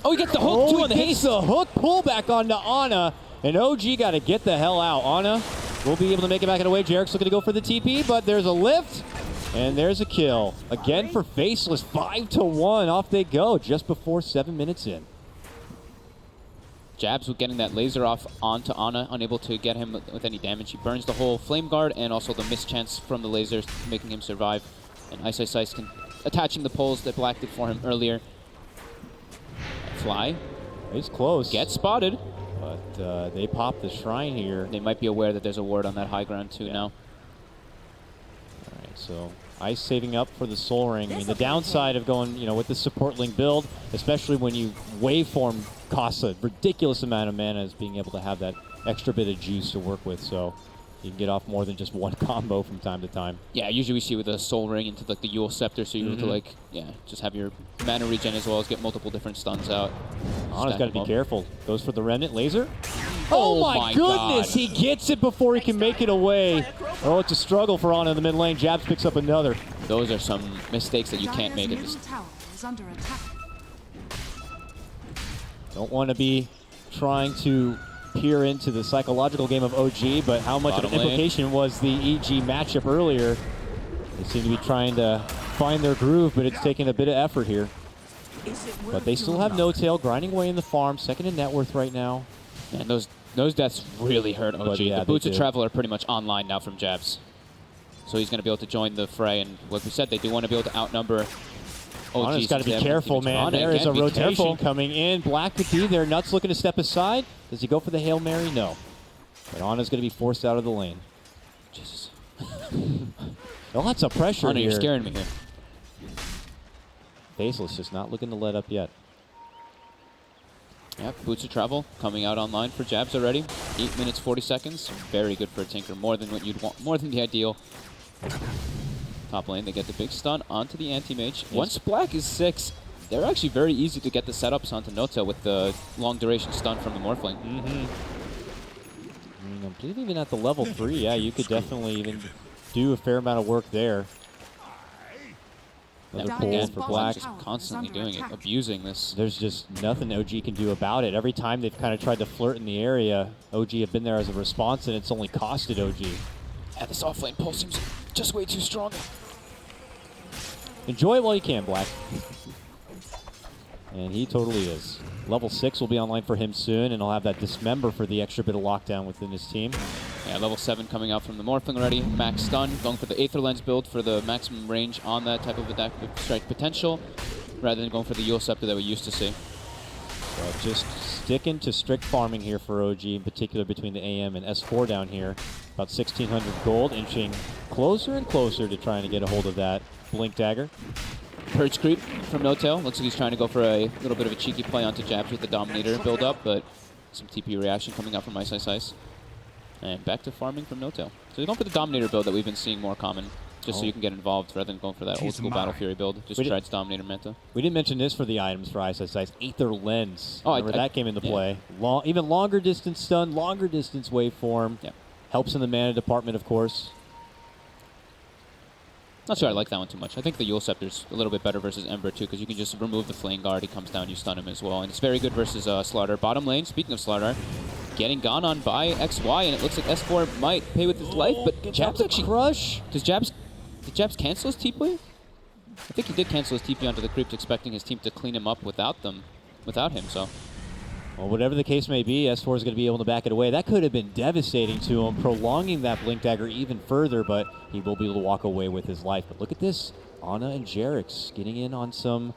Oh, he gets the hook too on the haste. The hook pullback onto Ana, and OG got to get the hell out. Ana will be able to make it back in a way. Jarek's looking to go for the TP, but there's a lift. And there's a kill. Again for Faceless, 5-1. Off they go just before 7 minutes in. Jabs with getting that laser off onto Ana, unable to get him with any damage. He burns the whole flame guard and also the mischance from the lasers, making him survive. And Ice attaching the poles that Black did for him earlier. Fly. He's close. Gets spotted. But they pop the shrine here. They might be aware that there's a ward on that high ground too now. All right, so Ice saving up for the Soul Ring. I mean, the downside of going, with the support link build, especially when you waveform costs a ridiculous amount of mana, is being able to have that extra bit of juice to work with. So you can get off more than just one combo from time to time. Yeah, usually we see with a Soul Ring into like the Yule Scepter, so you're able to just have your mana regen as well as get multiple different stuns out. Ana's got to be careful. Goes for the Remnant laser. Oh my goodness! God. He gets it before he can make it away. Oh, it's a struggle for Ana in the mid lane. Jabs picks up another. Those are some mistakes that you can't make at this. Don't want to be trying to peer into the psychological game of OG, but how much of an implication was the EG matchup earlier? They seem to be trying to find their groove, but it's taking a bit of effort here. But they still have No Tail grinding away in the farm, second in net worth right now. And those deaths really hurt OG. Yeah, the Boots of Travel are pretty much online now from Jabs. So he's going to be able to join the fray, and like we said, they do want to be able to outnumber OG. Ana's got to be careful, man. There is a rotation coming in. Black could be there. Nuts looking to step aside. Does he go for the Hail Mary? No. But Ana's going to be forced out of the lane. Jesus. Lots of pressure Ana, here. you're scaring me here. Faceless just not looking to let up yet. Yep, Boots of Travel coming out online for Jabs already. 8 minutes, 40 seconds. Very good for a Tinker. More than what you'd want. More than the ideal. Top lane, they get the big stun onto the Anti-Mage. Once Black is 6, they're actually very easy to get the setups onto No-Tail with the long duration stun from the Morphling. I mean, I believe even at the level 3, yeah, you could definitely even do a fair amount of work there. Another pull for Black. Just constantly doing it, abusing this. There's just nothing OG can do about it. Every time they've kind of tried to flirt in the area, OG have been there as a response, and it's only costed OG. Yeah, this off-lane pull seems just way too strong. Enjoy it while you can, Black. And he totally is. Level 6 will be online for him soon, and he'll have that Dismember for the extra bit of lockdown within his team. Yeah, level 7 coming out from the Morphling already. Max stun, going for the Aether Lens build for the maximum range on that type of adaptive strike potential, rather than going for the Yule Scepter that we used to see. But just sticking to strict farming here for OG, in particular between the AM and S4 down here. About 1,600 gold, inching closer and closer to trying to get a hold of that Blink Dagger. Purge creep from No-Tail. Looks like he's trying to go for a little bit of a cheeky play onto Jabs with the Dominator build up, but some TP reaction coming out from Ice. And back to farming from No-Tail. So he's going for the Dominator build that we've been seeing more common, just so you can get involved rather than going for that old school Battle Fury build. Just treads Dominator meta. We didn't mention this for the items for Ice. Aether Lens. Oh, remember that came into play. Even longer distance stun, longer distance waveform. Yep. Helps in the mana department, of course. Not sure I like that one too much. I think the Yule Scepter's a little bit better versus Ember too, because you can just remove the Flame Guard, he comes down, you stun him as well. And it's very good versus Slardar. Bottom lane, speaking of Slardar, getting gone on by XY, and it looks like S4 might pay with his life, but Jabs actually crush. Did Jabs cancel his TP? I think he did cancel his TP onto the creeps, expecting his team to clean him up without him, so. Well, whatever the case may be, S4 is going to be able to back it away. That could have been devastating to him, prolonging that Blink Dagger even further, but he will be able to walk away with his life. But look at this. Ana and Jerix getting in on some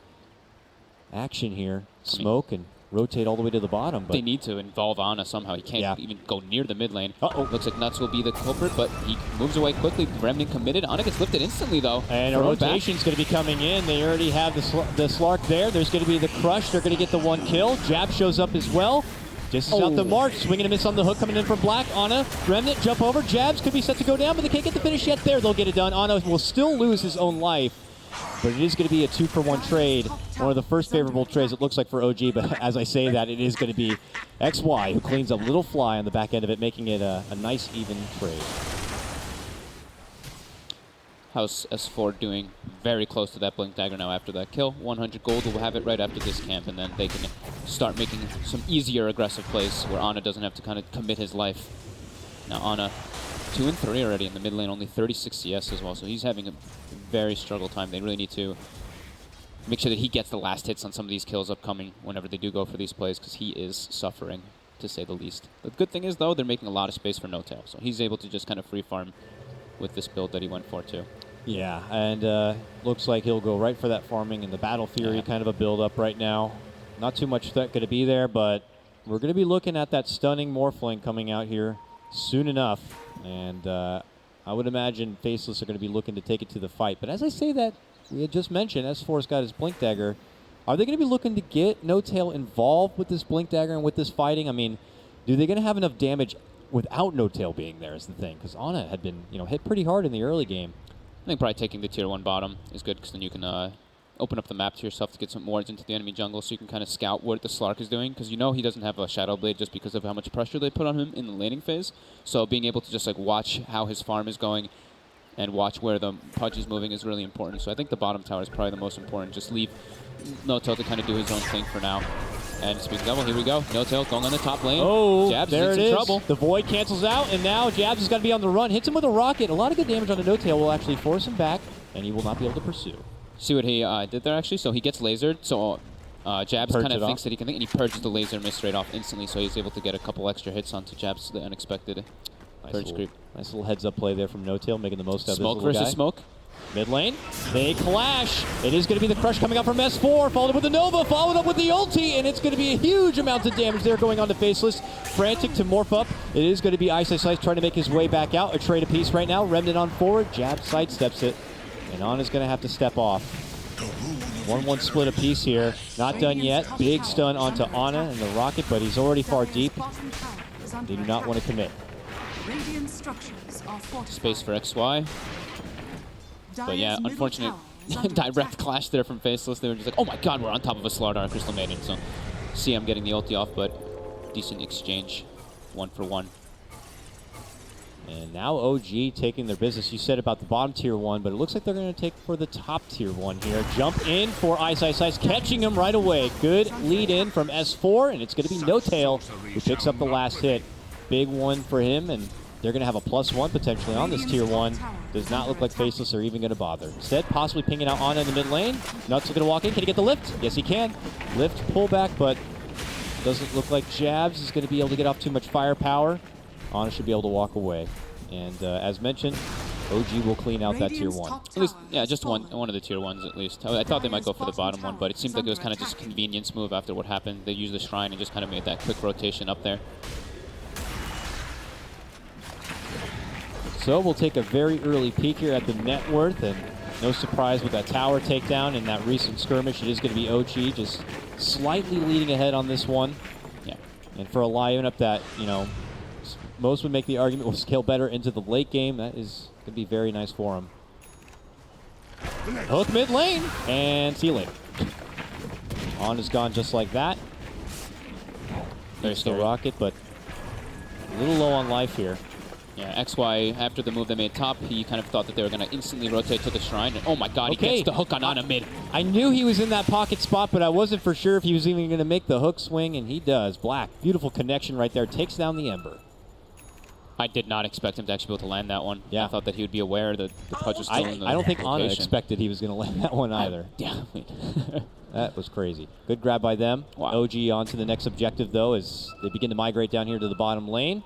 action here. Smoke and rotate all the way to the bottom. But they need to involve Ana somehow. He can't even go near the mid lane. Looks like Nuts will be the culprit, but he moves away quickly. Remnant committed. Ana gets lifted instantly, though. And a rotation's going to be coming in. They already have the Slark there. There's going to be the Crush. They're going to get the one kill. Jab shows up as well. Just out the mark. Swinging a miss on the hook coming in from Black. Ana, Remnant, jump over. Jabs could be set to go down, but they can't get the finish yet. There, they'll get it done. Ana will still lose his own life. But it is going to be a 2-for-1 trade. One of the first favorable trades it looks like for OG, but as I say that, it is going to be XY who cleans up Little Fly on the back end of it, making it a nice, even trade. How's S4 doing? Very close to that Blink Dagger now after that kill. 100 gold, we'll have it right after this camp, and then they can start making some easier aggressive plays where Ana doesn't have to kind of commit his life. Now Ana, 2 and 3 already in the mid lane, only 36 CS as well, so he's having a very struggle time. They really need to make sure that he gets the last hits on some of these kills upcoming whenever they do go for these plays, because he is suffering, to say the least. The good thing is, though, they're making a lot of space for No-Tail, so he's able to just kind of free farm with this build that he went for, too. Yeah, and looks like he'll go right for that farming and the Battle Fury, kind of a build-up right now. Not too much threat going to be there, but we're going to be looking at that stunning Morphling coming out here soon enough, and I would imagine Faceless are going to be looking to take it to the fight. But as I say that, we had just mentioned S4's got his Blink Dagger. Are they going to be looking to get No-Tail involved with this Blink Dagger and with this fighting? I mean, are they going to have enough damage without No-Tail being there is the thing? Because Ana had been, hit pretty hard in the early game. I think probably taking the tier 1 bottom is good, because then you can open up the map to yourself to get some wards into the enemy jungle, so you can kind of scout what the Slark is doing, because he doesn't have a Shadow Blade just because of how much pressure they put on him in the laning phase. So being able to just watch how his farm is going and watch where the Pudge is moving is really important. So I think the bottom tower is probably the most important. Just leave No-Tail to kind of do his own thing for now. And speaking of, here we go. No-Tail going on the top lane. Oh, Jabs there is it in is. trouble. The Void cancels out, and now Jabs has got to be on the run. Hits him with a rocket. A lot of good damage on the No-Tail will actually force him back, and he will not be able to pursue. See what he did there, actually? So he gets lasered. So Jabs kind of thinks that he can think, and he purges the laser miss straight off instantly, so he's able to get a couple extra hits onto Jabs, the unexpected purge creep. Nice little heads-up play there from No-Tail, making the most out of this little Smoke versus guy. Smoke. Mid lane, they clash. It is going to be the Crush coming out from S4, followed up with the Nova, followed up with the ulti, and it's going to be a huge amount of damage there going on to Faceless. Frantic to morph up. It is going to be Ice trying to make his way back out. A trade apiece right now. Remnant on forward. Jab sidesteps it, and Ana's going to have to step off. 1-1 split apiece here. Not done yet. Big stun onto Ana and the rocket, but he's already far deep. They do not want to commit. Space for XY. But yeah, unfortunate direct clash there from Faceless. They were just like, oh my god, we're on top of a Slardar Crystal Maiden. So CM getting the ulti off, but decent exchange. 1 for 1. And now OG taking their business. You said about the bottom tier 1, but it looks like they're going to take for the top tier 1 here. Jump in for Ice, catching him right away. Good lead in from S4, and it's going to be No-Tail who picks up the last hit. Big one for him, and they're going to have a +1 potentially on this tier 1. Does not look like Faceless are even going to bother. Instead, possibly pinging out Ana in the mid lane. Nuts is going to walk in. Can he get the lift? Yes, he can. Lift, pull back, but doesn't look like Jabs is going to be able to get off too much firepower. Ana should be able to walk away. And as mentioned, OG will clean out that tier 1. At least, yeah, just one of the tier 1s at least. I thought they might go for the bottom one, but it seemed like it was kind of just a convenience move after what happened. They used the shrine and just kind of made that quick rotation up there. So we'll take a very early peek here at the net worth, and no surprise with that tower takedown in that recent skirmish. It is going to be OG just slightly leading ahead on this one. Yeah. And for a lineup that, you know, most would make the argument will scale better into the late game, that is going to be very nice for him. Hook mid lane, and see you later. On is gone just like that. There's the rocket, but a little low on life here. Yeah, XY, after the move they made top, he kind of thought that they were going to instantly rotate to the shrine. And oh my god, Okay. he gets the hook on Ana mid. I knew he was in that pocket spot, but I wasn't for sure if he was even going to make the hook swing, and he does. Black, beautiful connection right there, takes down the Ember. I did not expect him to actually be able to land that one. Yeah. I thought that he would be aware that the Pudge was still in the I don't think Ana location. expected he was going to land that one either. Yeah. That was crazy. Good grab by them. Wow. OG on to the next objective, though, as they begin to migrate down here to the bottom lane.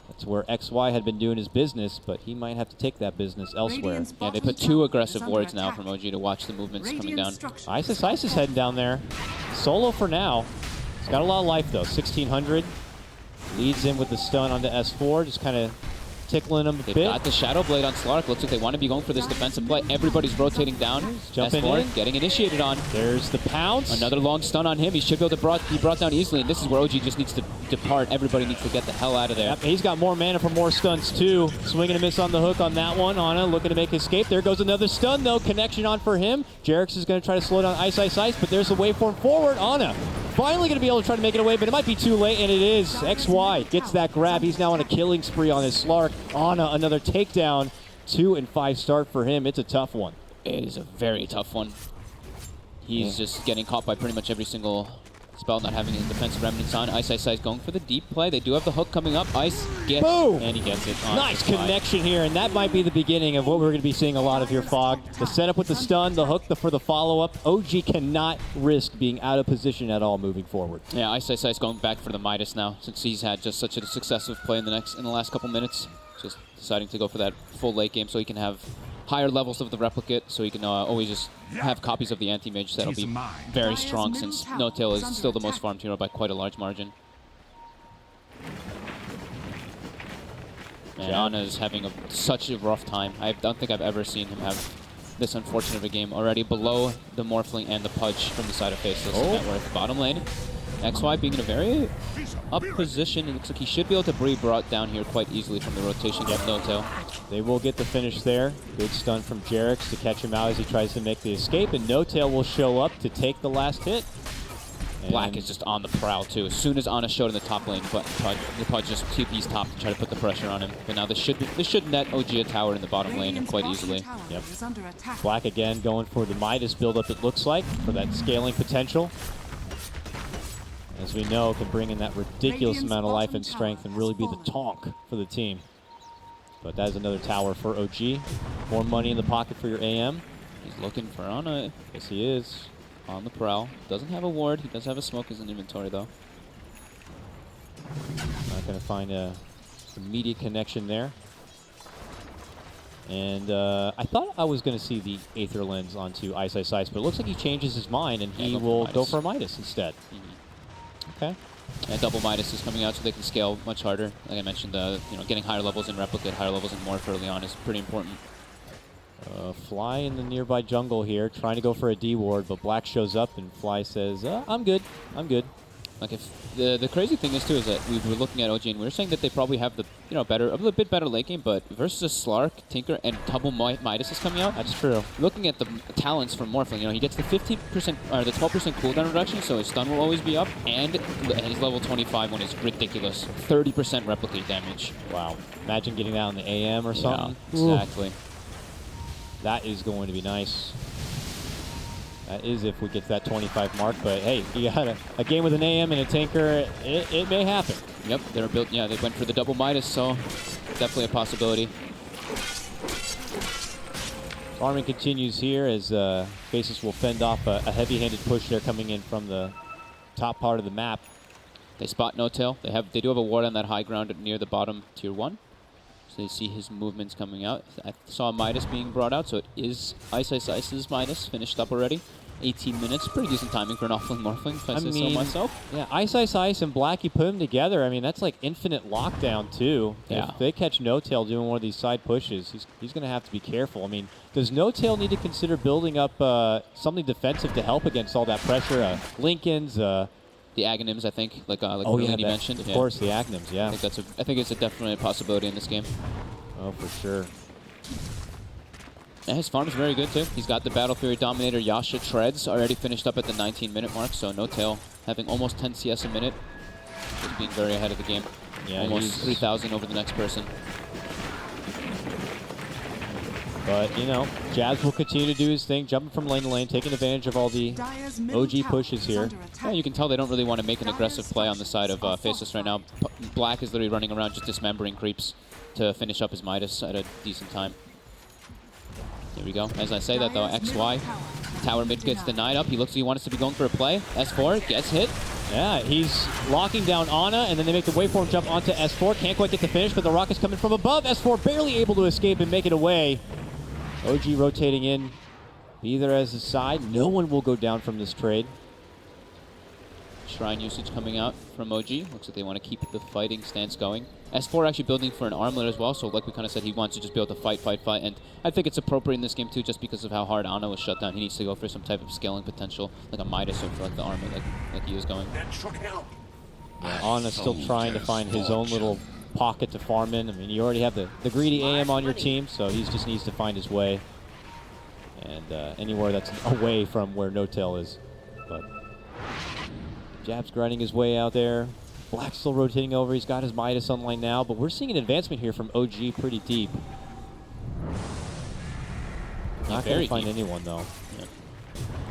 That's where XY had been doing his business, but he might have to take that business elsewhere. Yeah, they put 2 aggressive wards now from OG to watch the movements coming down. Ice is heading down there. Solo for now. He's got a lot of life, though. 1,600. Leads in with the stun onto S4, just kind of tickling him a They've bit. got the Shadow Blade on Slark. Looks like they want to be going for this defensive play. Everybody's rotating down. Jumping S4 in. getting initiated on. There's the pounce. Another long stun on him. He should be able to be brought down easily, and this is where OG just needs to depart. Everybody needs to get the hell out of there. Yep, he's got more mana for more stuns, too. Swinging a miss on the hook on that one. Ana looking to make escape. There goes another stun, though. Connection on for him. Jerix is going to try to slow down Ice, but there's the waveform forward. Ana finally going to be able to try to make it away, but it might be too late, and it is. XY gets that grab. He's now on a killing spree on his Slark. Ana, another takedown. 2 and 5 start for him. It's a tough one. It is a very tough one. He's just getting caught by pretty much every single spell, not having his defensive remnants on. Ice going for the deep play. They do have the hook coming up. Ice gets, Boom! and he gets it. On Nice the fly. connection here, and that might be the beginning of what we're going to be seeing a lot of here, Fog. The setup with the stun, the hook for the follow-up. OG cannot risk being out of position at all moving forward. Yeah, Ice going back for the Midas now, since he's had just such a successive play in the last couple minutes. Just deciding to go for that full late game so he can have higher levels of the replicate, so he can always just have copies of the anti-mage that'll be very strong, since No-Tail is still the most farmed hero by quite a large margin. And Ana is having such a rough time. I don't think I've ever seen him have this unfortunate of a game. Already below the Morphling and the Pudge from the side of Faceless. Net worth bottom lane. XY being in a very up position. It looks like he should be able to be brought down here quite easily from the rotation of No-Tail. They will get the finish there. Good stun from Jerix to catch him out as he tries to make the escape, and No-Tail will show up to take the last hit. Black is just on the prowl too. As soon as Ana showed in the top lane, but the Pudge just TP's top to try to put the pressure on him. But now this should net OG a tower in the bottom lane quite easily. Yep. Black again going for the Midas buildup, it looks like, for that scaling potential. As we know, can bring in that ridiculous amount of life and strength and really be the tonk for the team. But that is another tower for OG. More money in the pocket for your AM. He's looking for Ana. Yes, he is. On the prowl. Doesn't have a ward. He does have a smoke in his inventory, though. Not going to find a immediate connection there. And I thought I was going to see the Aether Lens onto Ice, but it looks like he changes his mind and he will go for Midas instead. Okay. Yeah, double Midas is coming out so they can scale much harder. Like I mentioned, getting higher levels in Replicate, higher levels in Morph early on is pretty important. Fly in the nearby jungle here, trying to go for a D ward, but Black shows up and Fly says, I'm good. Like if the crazy thing is too is that we were looking at OG and we were saying that they probably have the a little bit better late game, but versus a Slark, Tinker, and double Midas is coming out. That's true. Looking at the talents from Morphling, he gets the 15% or the 12% cooldown reduction, so his stun will always be up, and his level 25 one is ridiculous, 30% replicate damage. Wow. Imagine getting that on the AM or something. Yeah, exactly. That is going to be nice. That is if we get to that 25 mark, but hey, you got a game with an AM and a Tinker, it may happen. Yep, they're built. Yeah, they went for the double Midas, so definitely a possibility. Farming continues here as Faceless will fend off a heavy-handed push there coming in from the top part of the map. They spot No-Tail. They do have a ward on that high ground near the bottom tier 1. So you see his movements coming out. I saw Midas being brought out, so it is Ice's Midas finished up already. 18 minutes, pretty decent timing for an offlane Morphling, if I say so myself. Yeah, Ice and Black, you put them together. I mean, that's like infinite lockdown, too. Yeah. If they catch No Tail doing one of these side pushes, he's going to have to be careful. I mean, does No Tail need to consider building up something defensive to help against all that pressure? Lincoln's, the Aghanims, I think, like Vinny mentioned. Of course, the Aghanims, yeah. I think it's a definite possibility in this game. Oh, for sure. And his farm is very good, too. He's got the Battle Fury Dominator Yasha Treads already finished up at the 19-minute mark, so No Tail having almost 10 CS a minute. Just being very ahead of the game. Yeah, almost 3,000 over the next person. But, you know, Jabs will continue to do his thing, jumping from lane to lane, taking advantage of all the OG pushes here. Yeah, you can tell they don't really want to make an aggressive play on the side of Faceless right now. Black is literally running around just dismembering creeps to finish up his Midas at a decent time. Here we go. As I say that, though, XY. Tower mid gets denied up. He looks like he wants to be going for a play. S4 gets hit. Yeah, he's locking down Ana, and then they make the waveform jump onto S4. Can't quite get the finish, but the rocket's coming from above. S4 barely able to escape and make it away. OG rotating in either as a side. No one will go down from this trade. Shrine usage coming out from OG. Looks like they want to keep the fighting stance going. S4 actually building for an armlet as well, so like we kind of said, he wants to just be able to fight, and I think it's appropriate in this game too, just because of how hard Ana was shut down. He needs to go for some type of scaling potential, like a Midas or for like the armlet, like he is going. Yeah, Ana's still trying to find his own little pocket to farm in. I mean, you already have the greedy AM on your team, so he just needs to find his way. And anywhere that's away from where No Tail is. But Jab's grinding his way out there. Black's still rotating over. He's got his Midas online now, but we're seeing an advancement here from OG pretty deep. Not going to find anyone, though. Yeah.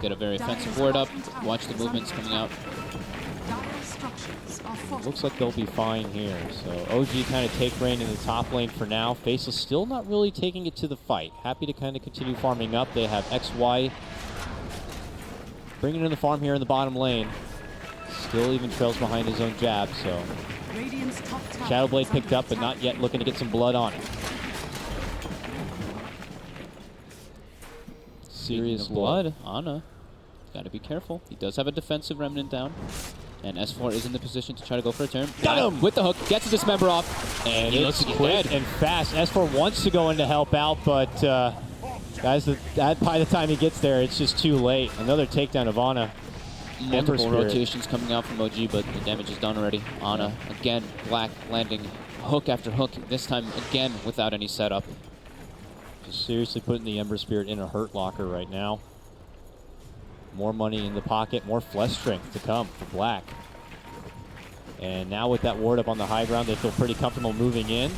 Get a very offensive ward up. Watch the movements coming out. Looks like they'll be fine here. So OG kind of take reign in the top lane for now. Faceless still not really taking it to the fight. Happy to kind of continue farming up. They have XY bringing in the farm here in the bottom lane. Still even trails behind his own Jab, so Shadowblade picked up, but not yet looking to get some blood on it. Serious blood. Ana, got to be careful. He does have a defensive remnant down. And S4 is in the position to try to go for a turn. Got him! With the hook, gets the dismember off. And he looks quick and fast. S4 wants to go in to help out, but guys, by the time he gets there, it's just too late. Another takedown of Ana. Multiple rotations coming out from OG, but the damage is done already. Ana, again, Black landing hook after hook, this time again without any setup. Just seriously putting the Ember Spirit in a hurt locker right now. More money in the pocket, more flesh strength to come for Black. And now with that ward up on the high ground, they feel pretty comfortable moving in.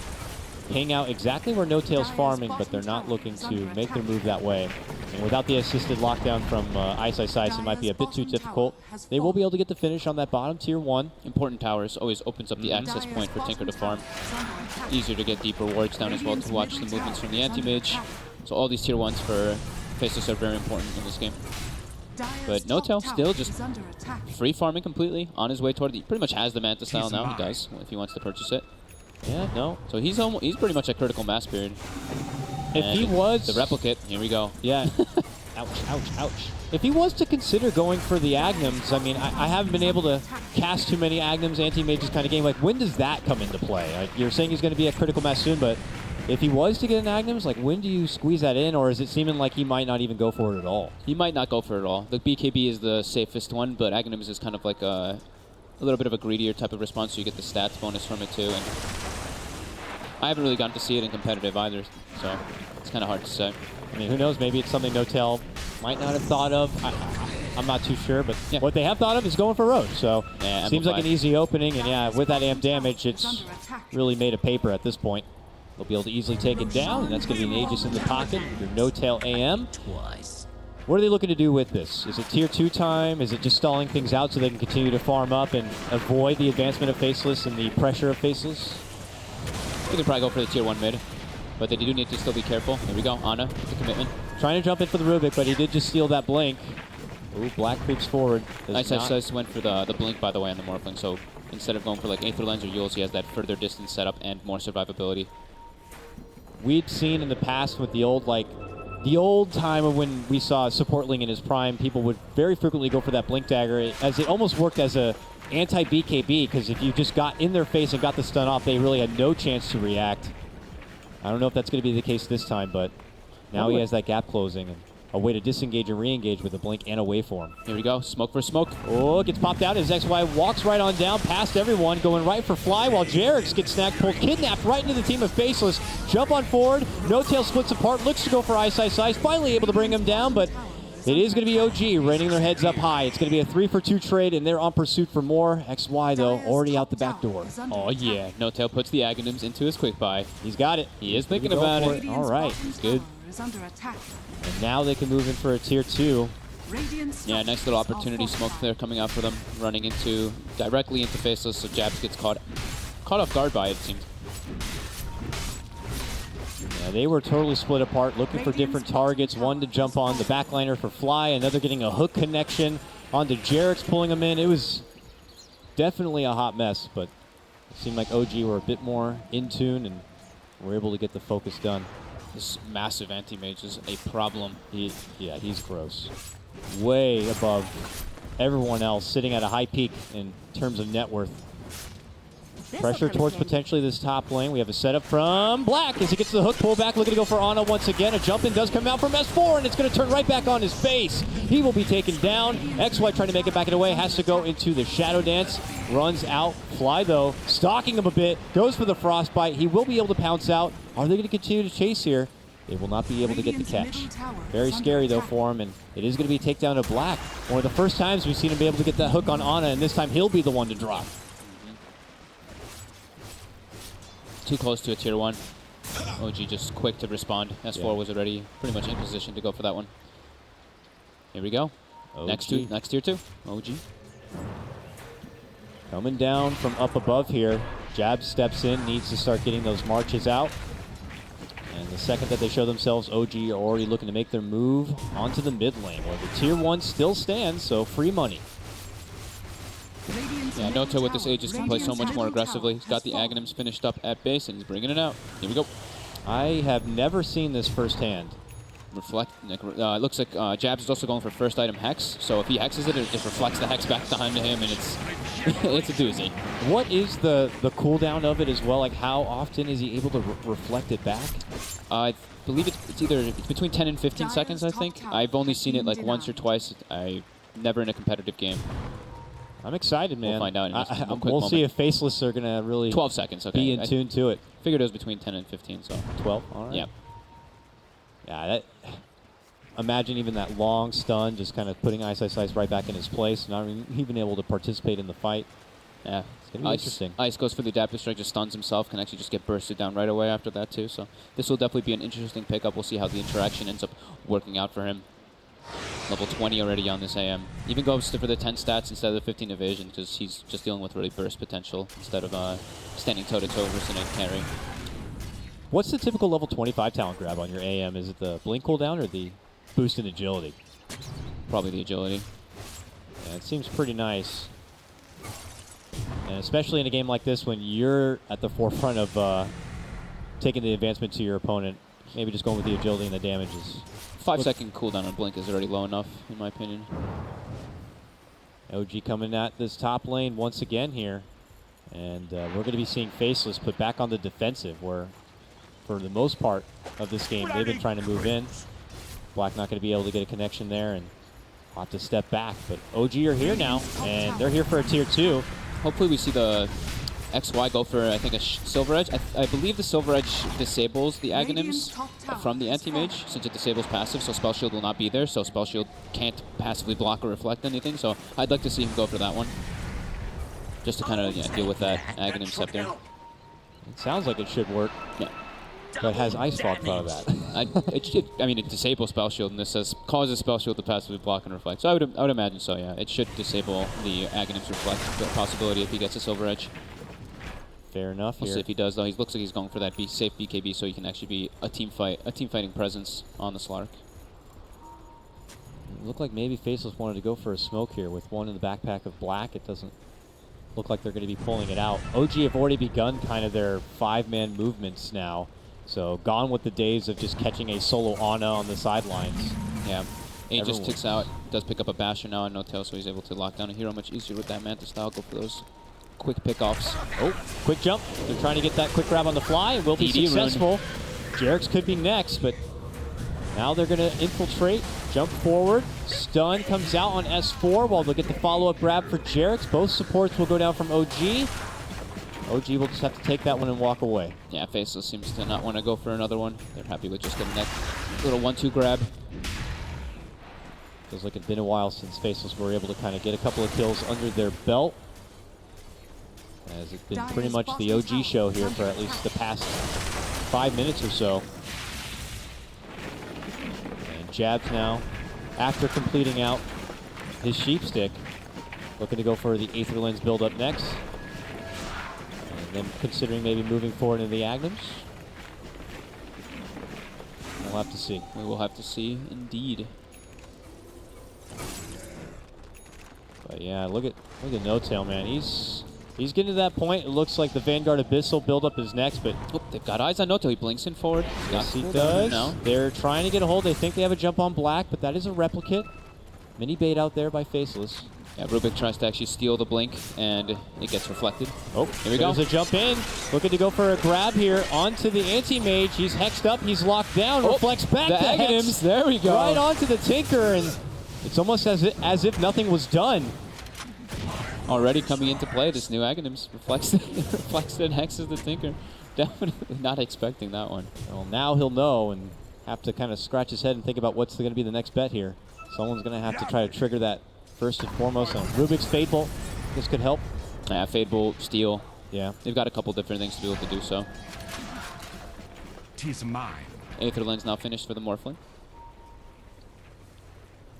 Ping out exactly where No Tail's farming, but they're not looking to make their move that way. And without the assisted lockdown from Ice, it might be a bit too difficult. They will be able to get the finish on that bottom tier 1. Important towers always opens up the access point for Tinker to farm. Easier to get deeper wards down as well to watch the movements from the anti-mage. So all these tier 1s for Faceless are very important in this game. But No Tail still just free farming completely on his way toward the... Pretty much has the Manta style now, he does, if he wants to purchase it. Yeah, no. So he's pretty much at critical mass period. If he was... The replicate, here we go. Yeah. Ouch, ouch, ouch. If he was to consider going for the Aghanims, I mean, I haven't been able to cast too many Aghanims, anti-mages kind of game. Like, when does that come into play? Like, you're saying he's going to be at critical mass soon, but if he was to get an Aghanims, like, when do you squeeze that in, or is it seeming like he might not even go for it at all? He might not go for it at all. The BKB is the safest one, but Aghanims is kind of like a little bit of a greedier type of response, so you get the stats bonus from it too. And I haven't really gotten to see it in competitive either, so it's kind of hard to say. I mean, who knows? Maybe it's something No Tail might not have thought of. I'm not too sure, but what they have thought of is going for Roach. So yeah, seems like an easy opening, and yeah, with that amp damage, it's really made a paper at this point. They'll be able to easily take it down, and that's going to be an Aegis in the pocket. Your No Tail AM. What are they looking to do with this? Is it tier 2 time? Is it just stalling things out so they can continue to farm up and avoid the advancement of Faceless and the pressure of Faceless? They could probably go for the tier 1 mid, but they do need to still be careful. Here we go, Ana with the commitment. Trying to jump in for the Rubik, but he did just steal that blink. Ooh, Black creeps forward. Ice went for the blink, by the way, on the Morphling, so instead of going for like Aether Lens or Yules, he has that further distance setup and more survivability. we'd seen in the past with the old, like, the old time of when we saw Support Ling in his prime, people would very frequently go for that Blink Dagger, as it almost worked as a anti-BKB, because if you just got in their face and got the stun off, they really had no chance to react. I don't know if that's going to be the case this time, but now he has that gap closing and a way to disengage and re-engage with a blink and a waveform. Here we go, smoke for smoke. Oh, gets popped out as XY walks right on down past everyone, going right for Fly, while Jarex gets snagged, pulled, kidnapped right into the team of Faceless. Jump on forward, No Tail splits apart, looks to go for Ice Ice Ice, finally able to bring him down, but it is going to be OG reining their heads up high. It's going to be a 3-for-2 trade, and they're on pursuit for more. XY, though, already out the back door. Oh, yeah. No Tail puts the Aghanims into his quick buy. He's got it. He is thinking about it. All right. He's good. And now they can move in for a tier 2. Yeah, nice little opportunity smoke there coming out for them, running into directly into Faceless, so Jabs gets caught off guard by it, it seems. Yeah, they were totally split apart, looking for different targets. One to jump on the backliner for Fly, another getting a hook connection onto Jarex, pulling him in. It was definitely a hot mess, but it seemed like OG were a bit more in tune and were able to get the focus done. This massive anti-mage is a problem. Yeah, he's gross. Way above everyone else, sitting at a high peak in terms of net worth. Pressure towards potentially this top lane. We have a setup from Black as he gets to the hook, pull back, looking to go for Ana once again. A jump in does come out from S4, and it's going to turn right back on his face. He will be taken down. XY trying to make it back away, has to go into the Shadow Dance. Runs out. Fly, though, stalking him a bit, goes for the Frostbite. He will be able to pounce out. Are they going to continue to chase here? They will not be able to get the catch. Very scary, though, for him, and it is going to be a takedown of Black. One of the first times we've seen him be able to get that hook on Ana, and this time he'll be the one to drop. Too close to a tier 1. OG just quick to respond. S4 was already pretty much in position to go for that one. Here we go. Next tier 2. OG. Coming down from up above here. Jab steps in, needs to start getting those marches out. And the second that they show themselves, OG are already looking to make their move onto the mid lane, where the tier 1 still stands, so free money. Yeah, No Tail with this Aegis can play so much more aggressively. He's got the Aghanims finished up at base, and he's bringing it out. Here we go. I have never seen this firsthand. Reflect. It looks like Jabs is also going for first item Hex, so if he hexes it, it just reflects the Hex back behind him, and it's it's a doozy. What is the cooldown of it as well? Like, how often is he able to reflect it back? I believe it's between 10 and 15 seconds, I think. I've only seen it like once or twice. Never in a competitive game. I'm excited, man. We'll find out in a quick we'll moment. see if Faceless are going to really 12 seconds, okay. be in tune to it. Figured it was between 10 and 15, so. 12? All right. Yeah. Yeah, imagine even that long stun, just kind of putting Ice Ice Ice right back in his place, not even able to participate in the fight. Yeah. It's going to be interesting. Ice goes for the Adaptive Strike, just stuns himself, can actually just get bursted down right away after that, too. So this will definitely be an interesting pickup. We'll see how the interaction ends up working out for him. Level 20 already on this AM. Even goes for the 10 stats instead of the 15 evasion, because he's just dealing with really burst potential instead of standing toe-to-toe versus a carry. What's the typical level 25 talent grab on your AM? Is it the blink cooldown or the boost in agility? Probably the agility. Yeah, it seems pretty nice. And especially in a game like this when you're at the forefront of taking the advancement to your opponent, maybe just going with the agility and the damages. 5-second cooldown on blink is already low enough, in my opinion. OG coming at this top lane once again here. And we're going to be seeing Faceless put back on the defensive, where for the most part of this game, they've been trying to move in. Black not going to be able to get a connection there, and will have to step back. But OG are here now, and they're here for a tier 2. Hopefully we see the XY go for, I think, a Silver Edge. I believe the Silver Edge disables the Aghanims from the Anti-Mage, since it disables passive, so Spell Shield will not be there, so Spell Shield can't passively block or reflect anything, so I'd like to see him go for that one. Just to kind of deal with that Aghanim Scepter. It sounds like it should work. Yeah. But has Ice Fog thought of that? I mean, it disables Spell Shield, and this says causes Spell Shield to passively block and reflect. So I would imagine so, yeah. It should disable the Aghanim's reflect possibility if he gets a Silver Edge. Fair enough. We'll see if he does, though. He looks like he's going for that safe BKB, so he can actually be a team fighting presence on the Slark. It looked like maybe Faceless wanted to go for a smoke here with one in the backpack of Black. It doesn't look like they're going to be pulling it out. OG have already begun kind of their 5-man movements now. So gone with the days of just catching a solo Ana on the sidelines. Yeah. A just ticks out, does pick up a Bastion now and no tail, so he's able to lock down a hero much easier with that Manta style. Go for those quick pickoffs. Oh, quick jump. They're trying to get that quick grab on the fly. It will be successful. Jerix could be next, but now they're going to infiltrate, jump forward. Stun comes out on S4 while they'll get the follow-up grab for Jerix. Both supports will go down from OG. OG will just have to take that one and walk away. Yeah, Faceless seems to not want to go for another one. They're happy with just getting that little 1-2 grab. Feels like it's been a while since Faceless were able to kind of get a couple of kills under their belt. As it's been pretty much the OG show here for at least the past 5 minutes or so. And Jabs now, after completing out his Sheepstick, looking to go for the Aether Lens build up next. And then considering maybe moving forward into the Agnems. We'll have to see. We will have to see, indeed. But yeah, look at No Tail, man. He's getting to that point. It looks like the Vanguard Abyssal build-up is next, but oh, they've got eyes on No Tail. He blinks in forward. Yes, he does. Now. They're trying to get a hold. They think they have a jump on Black, but that is a replicate. Mini bait out there by Faceless. Yeah, Rubik tries to actually steal the blink, and it gets reflected. Oh, here we go. There's a jump in. Looking to go for a grab here onto the Anti-Mage. He's hexed up. He's locked down. Reflects back the to Aghanim's. Hex. There we go. Right onto the Tinker, and it's almost as if nothing was done. Already coming into play, this new Aghanims reflects and hexes the Tinker. Definitely not expecting that one. Well, now he'll know and have to kind of scratch his head and think about what's going to be the next bet here. Someone's going to have to try to trigger that first and foremost. On Rubik's Fade Bolt, this could help. Yeah, Fade Bolt, Steal. Yeah. They've got a couple different things to be able to do so. Tis mine. Aether Lens now finished for the Morphling.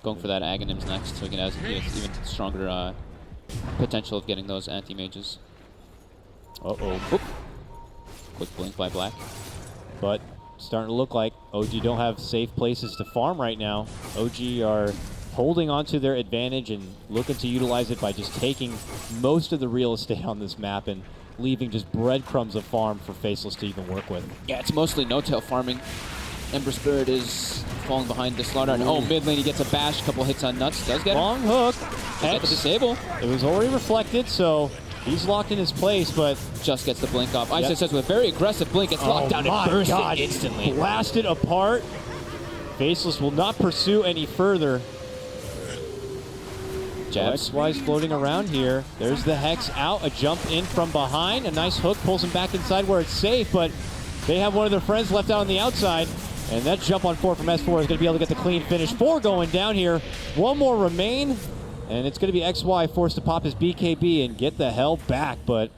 Going for that Aghanims next, so he can have even stronger potential of getting those anti-mages. Uh-oh. Oop. Quick blink by Black. But starting to look like OG don't have safe places to farm right now. OG are holding onto their advantage and looking to utilize it by just taking most of the real estate on this map and leaving just breadcrumbs of farm for Faceless to even work with. Yeah, it's mostly no-tail farming. Ember Spirit is falling behind the Slaughter. Oh, mid lane he gets a bash, couple hits on Nuts. Does get long hook. Get the disable. It was already reflected, so he's locked in his place, but just gets the blink off. Isis says with a very aggressive blink, it's locked down and bursts instantly. Blasted apart. Faceless will not pursue any further. X-Wise floating around here. There's the Hex out, a jump in from behind. A nice hook pulls him back inside where it's safe, but they have one of their friends left out on the outside. And that jump on 4 from S4 is going to be able to get the clean finish. 4 going down here. One more remain. And it's going to be XY forced to pop his BKB and get the hell back. But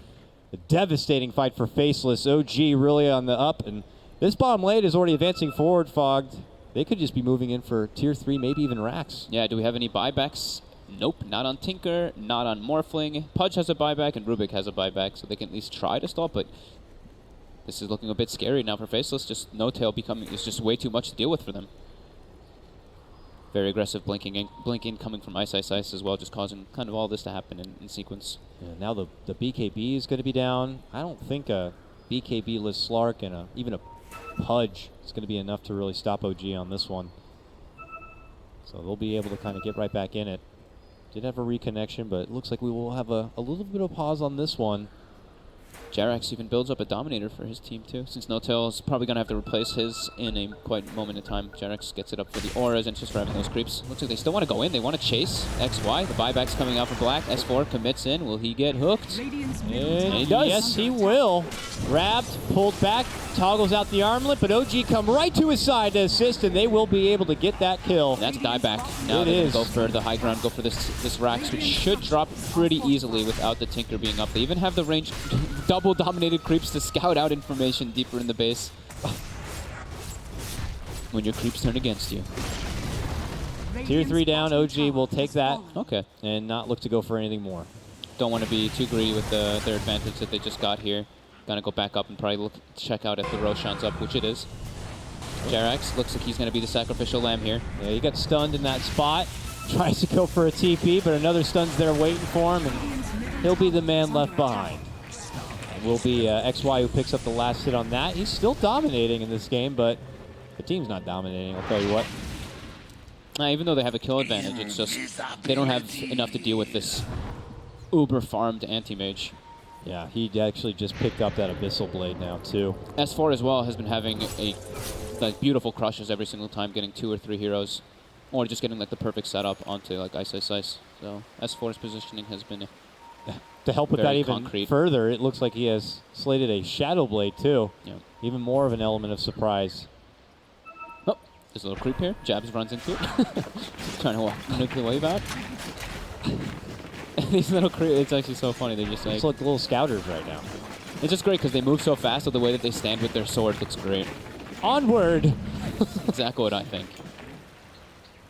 a devastating fight for Faceless. OG really on the up. And this bottom lane is already advancing forward, Fogged. They could just be moving in for tier 3, maybe even Rax. Yeah, do we have any buybacks? Nope, not on Tinker, not on Morphling. Pudge has a buyback and Rubik has a buyback, so they can at least try to stop, but this is looking a bit scary now for Faceless. Just No Tail becoming is just way too much to deal with for them. Very aggressive blinking coming from Ice as well, just causing kind of all this to happen in sequence. Yeah, now the BKB is going to be down. I don't think a BKB-less Slark and even a Pudge is going to be enough to really stop OG on this one. So they'll be able to kind of get right back in it. Did have a reconnection, but it looks like we will have a little bit of pause on this one. Jarax even builds up a Dominator for his team too, since No Tail is probably going to have to replace his in a quite moment in time. Jarax gets it up for the auras and just for having those creeps. Looks like they still want to go in. They want to chase XY. The buyback's coming out for Black. S4 commits in. Will he get hooked? And he does. Yes, he will. Grabbed, pulled back, toggles out the armlet, but OG come right to his side to assist, and they will be able to get that kill. And that's a dieback. Now they can go for the high ground, go for this Rax, which should drop pretty easily without the Tinker being up. They even have the range double dominated creeps to scout out information deeper in the base. When your creeps turn against you. Tier 3 down, OG will take that. Okay. And not look to go for anything more. Don't want to be too greedy with their advantage that they just got here. Gonna go back up and probably check out if the Roshan's up, which it is. Jarax looks like he's gonna be the sacrificial lamb here. Yeah, he got stunned in that spot. Tries to go for a TP, but another stun's there waiting for him, and he'll be the man left behind. And will be XY who picks up the last hit on that. He's still dominating in this game, but the team's not dominating, I'll tell you what. Even though they have a kill advantage, it's just they don't have enough to deal with this uber-farmed anti-mage. Yeah, he actually just picked up that Abyssal Blade now, too. S4 as well has been having like beautiful crushes every single time, getting 2 or 3 heroes, or just getting like the perfect setup onto like Ice Ice Ice. So S4's positioning has been to help with that even concrete. further, it looks like he has slated a Shadow Blade, too. Yeah. Even more of an element of surprise. Oh, there's a little creep here. Jabs runs into it. Trying to nuke the wave out. These little creeps, it's actually so funny. They're just like... It's like little scouters right now. It's just great because they move so fast, so the way that they stand with their sword looks great. Onward! Exactly what I think.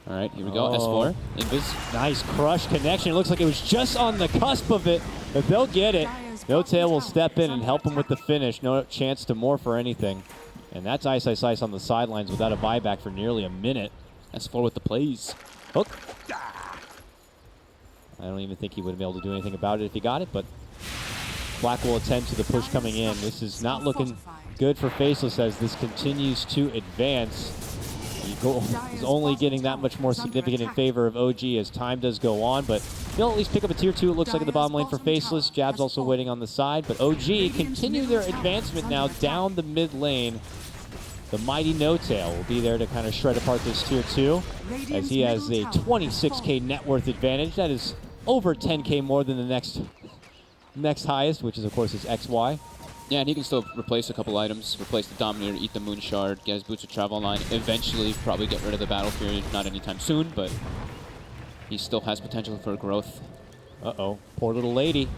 All right, here we go. S4, Invis. Nice crush connection. It looks like it was just on the cusp of it, but they'll get it. No Tail will step in and help him with the finish. No chance to morph or anything. And that's Ice Ice Ice on the sidelines without a buyback for nearly a minute. S4 with the plays. Hook. I don't even think he would have been able to do anything about it if he got it, but Black will attend to the push coming in. This is not looking good for Faceless as this continues to advance. He's only getting that much more significant in favor of OG as time does go on, but they'll at least pick up a tier 2, it looks like, in the bottom lane for Faceless. Jab's also waiting on the side, but OG continue their advancement now down the mid lane. The mighty No Tail will be there to kind of shred apart this tier 2 as he has a 26k net worth advantage. That is over 10k more than the next highest, which is, of course, his XY. Yeah, and he can still replace a couple items, replace the Dominator, eat the Moon Shard, get his Boots of Travel line, eventually probably get rid of the Battle Fury, not anytime soon, but he still has potential for growth. Uh-oh, poor little lady.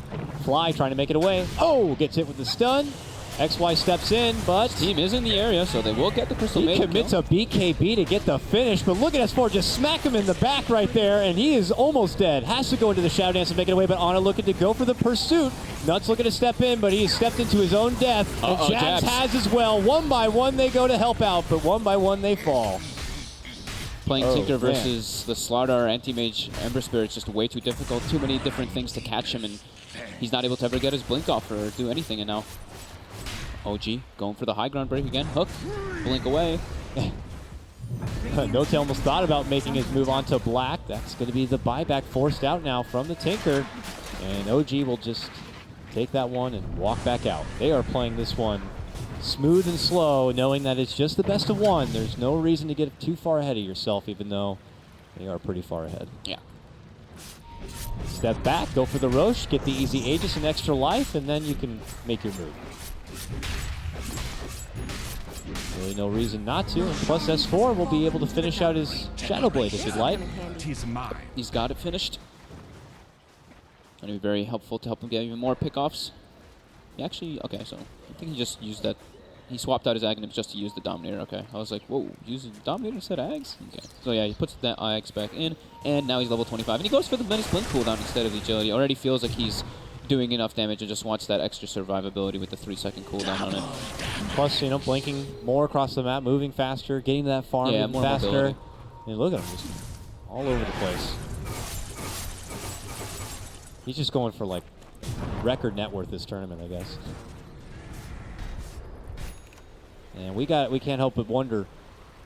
Fly trying to make it away. Oh, gets hit with the stun. XY steps in, but team is in the area, so they will get the Crystal Maiden. He commits a BKB to get the finish, but look at S4 just smack him in the back right there, and he is almost dead. Has to go into the Shadow Dance and make it away, but Ana looking to go for the pursuit. Nuts looking to step in, but he has stepped into his own death. And Jabs has as well. One by one they go to help out, but one by one they fall. Playing Tinker versus the Slardar Anti-Mage Ember Spirit is just way too difficult. Too many different things to catch him, and he's not able to ever get his blink off or do anything, and now OG going for the high ground break again. Hook, blink away. No Tail almost thought about making his move onto Black. That's going to be the buyback forced out now from the Tinker. And OG will just take that one and walk back out. They are playing this one smooth and slow, knowing that it's just the best of one. There's no reason to get too far ahead of yourself, even though they are pretty far ahead. Yeah. Step back, go for the Roche, get the easy Aegis and extra life, and then you can make your move. Really no reason not to, and plus S4 will be able to finish out his Shadow Blade if he'd like. He's got it finished. Going to be very helpful to help him get even more pickoffs. He actually, okay, so I think he just used that. He swapped out his Aghanims just to use the Dominator. Okay, I was like, whoa, using the Dominator instead of Ags? Okay, so yeah, he puts that Ags back in, and now he's level 25. And he goes for the Menace Blink cooldown instead of the Agility. Already feels like he's doing enough damage and just wants that extra survivability with the 3-second cooldown on it. Plus, you know, blinking more across the map, moving faster, getting that farm moving faster. Mobility. And look at him, just all over the place. He's just going for like record net worth this tournament, I guess. And we can't help but wonder,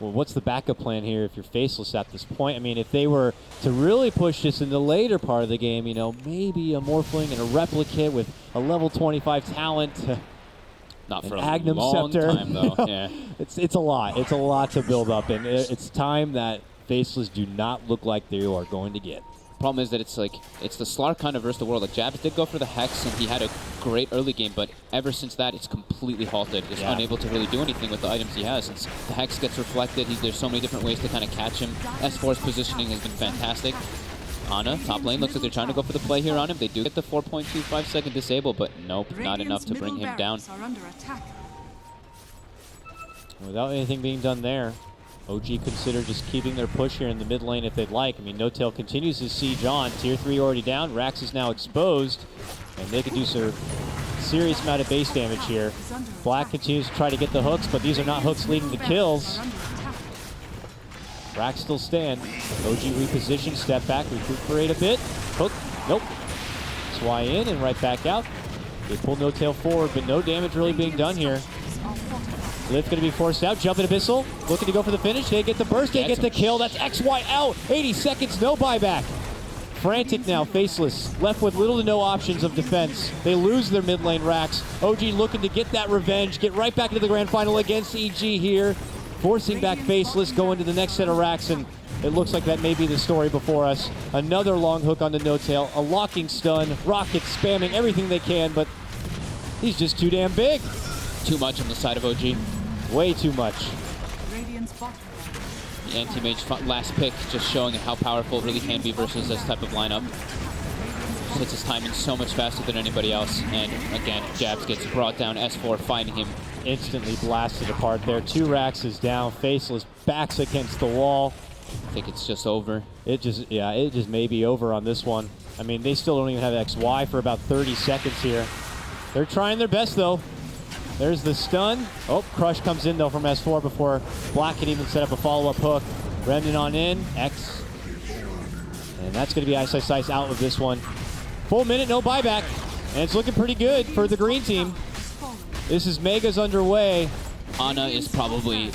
well, what's the backup plan here if you're Faceless at this point? I mean, if they were to really push this in the later part of the game, you know, maybe a Morphling and a Replicate with a level 25 talent. Not for a Agnum long Scepter. time, though. Yeah. It's a lot. It's a lot to build up, and it's time that Faceless do not look like they are going to get. Problem is that it's the Slark kind of versus the world. Like, Jabs did go for the Hex, and he had a great early game, but ever since that, it's completely halted. He's unable to really do anything with the items he has. Since the Hex gets reflected, there's so many different ways to kind of catch him. S4's positioning has been fantastic. Ana, top lane, looks like they're trying to go for the play here on him. They do get the 4.25 second disable, but nope, not enough to bring him down. Without anything being done there, OG consider just keeping their push here in the mid lane if they'd like. I mean, No Tail continues his siege on. Tier 3 already down. Rax is now exposed, and they could do some serious amount of base damage here. Black continues to try to get the hooks, but these are not hooks leading to kills. Rax still stand. OG reposition, step back, recuperate a bit. Hook, nope. XY in and right back out. They pull No Tail forward, but no damage really being done here. Lift going to be forced out. Jumping Abyssal. Looking to go for the finish. They get the burst. They get the kill. That's XY out. 80 seconds. No buyback. Frantic now. Faceless. Left with little to no options of defense. They lose their mid lane racks. OG looking to get that revenge. Get right back into the grand final against EG here. Forcing back Faceless. Going to the next set of racks. And it looks like that may be the story before us. Another long hook on the No Tail. A locking stun. Rockets spamming everything they can. But he's just too damn big. Too much on the side of OG. Way too much. The anti-mage last pick just showing how powerful it really can be versus this type of lineup. Just hits his timing so much faster than anybody else. And again, Jabs gets brought down. S4 finding him. Instantly blasted apart there. 2 racks is down. Faceless backs against the wall. I think it's just over. It just may be over on this one. I mean, they still don't even have XY for about 30 seconds here. They're trying their best though. There's the stun. Oh, Crush comes in though from S4 before Black can even set up a follow-up hook. Remnant on in, X. And that's going to be Ice Ice Ice out of this one. Full minute, no buyback. And it's looking pretty good for the green team. This is Megas underway. Ana is probably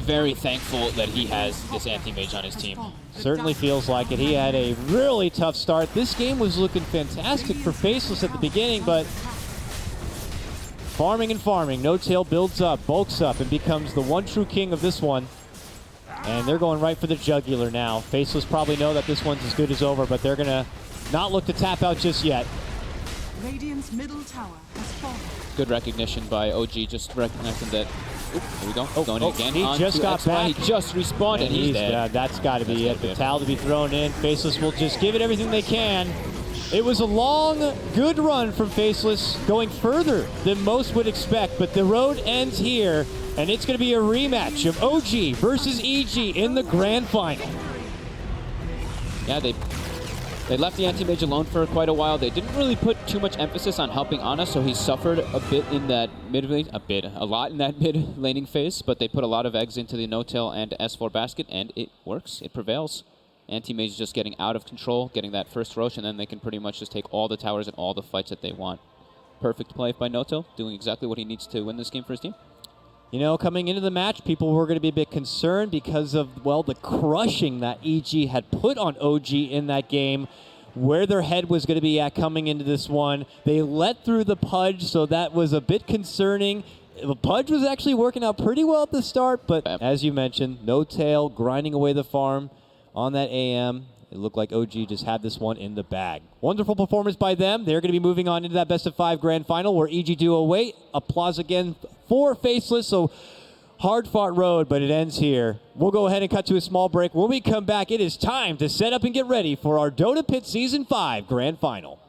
very thankful that he has this anti-mage on his team. Certainly feels like it. He had a really tough start. This game was looking fantastic for Faceless at the beginning, but farming and farming. No Tail builds up, bulks up, and becomes the one true king of this one. And they're going right for the jugular now. Faceless probably know that this one's as good as over, but they're going to not look to tap out just yet. Radiant's middle tower has fallen. Good recognition by OG, just recognizing that. Oop, here we go. Going again. He just got back. He just respawned and he's dead. That's got to be it. The towel to be thrown in. Faceless will just give it everything they can. It was a long, good run from Faceless, going further than most would expect, but the road ends here, and it's going to be a rematch of OG versus EG in the grand final. Yeah, they left the anti-mage alone for quite a while. They didn't really put too much emphasis on helping Ana, so he suffered a bit in that a lot in that mid laning phase, but they put a lot of eggs into the No Tail and S4 basket, and it works. It prevails. Anti-mage just getting out of control, getting that first Rosh, and then they can pretty much just take all the towers and all the fights that they want. Perfect play by No Tail, doing exactly what he needs to win this game for his team. You know, coming into the match, people were going to be a bit concerned because of, well, the crushing that EG had put on OG in that game, where their head was going to be at coming into this one. They let through the Pudge, so that was a bit concerning. The Pudge was actually working out pretty well at the start, but as you mentioned, No Tail grinding away the farm on that AM. It looked like OG just had this one in the bag. Wonderful performance by them. They're going to be moving on into that best-of-5 grand final where EG do await. Applause again for Faceless. So hard-fought road, but it ends here. We'll go ahead and cut to a small break. When we come back, it is time to set up and get ready for our Dota Pit Season 5 grand final.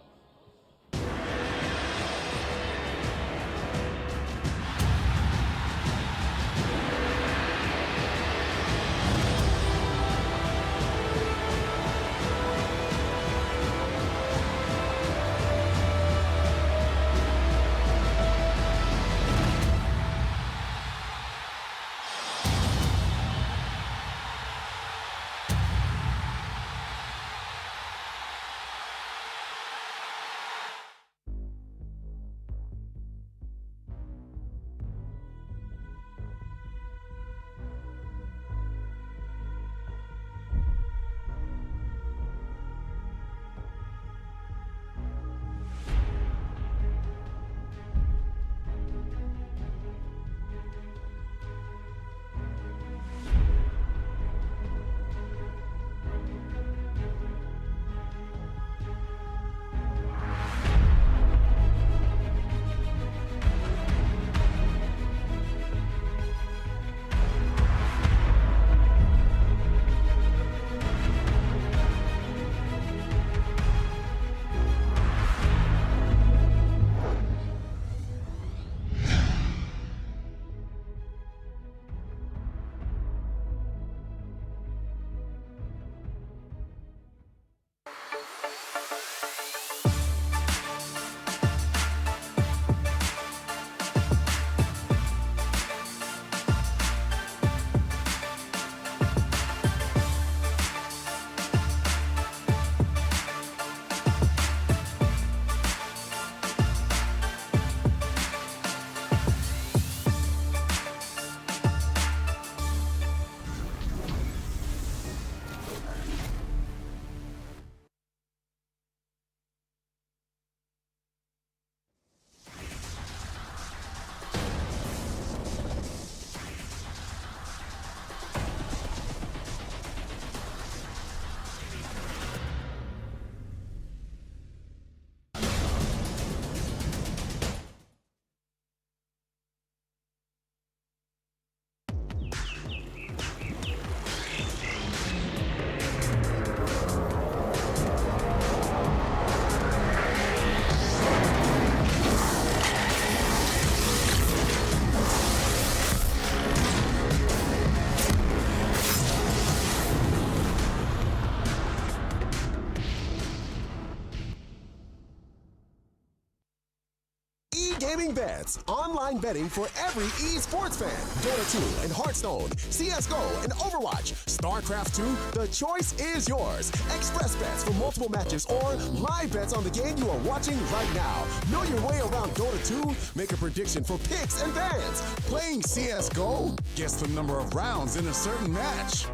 gaming bets, online betting for every esports fan. Dota 2 and Hearthstone, CSGO and Overwatch, StarCraft 2, the choice is yours. Express bets for multiple matches or live bets on the game you are watching right now. Know your way around Dota 2? Make a prediction for picks and bans. Playing CSGO? Guess the number of rounds in a certain match.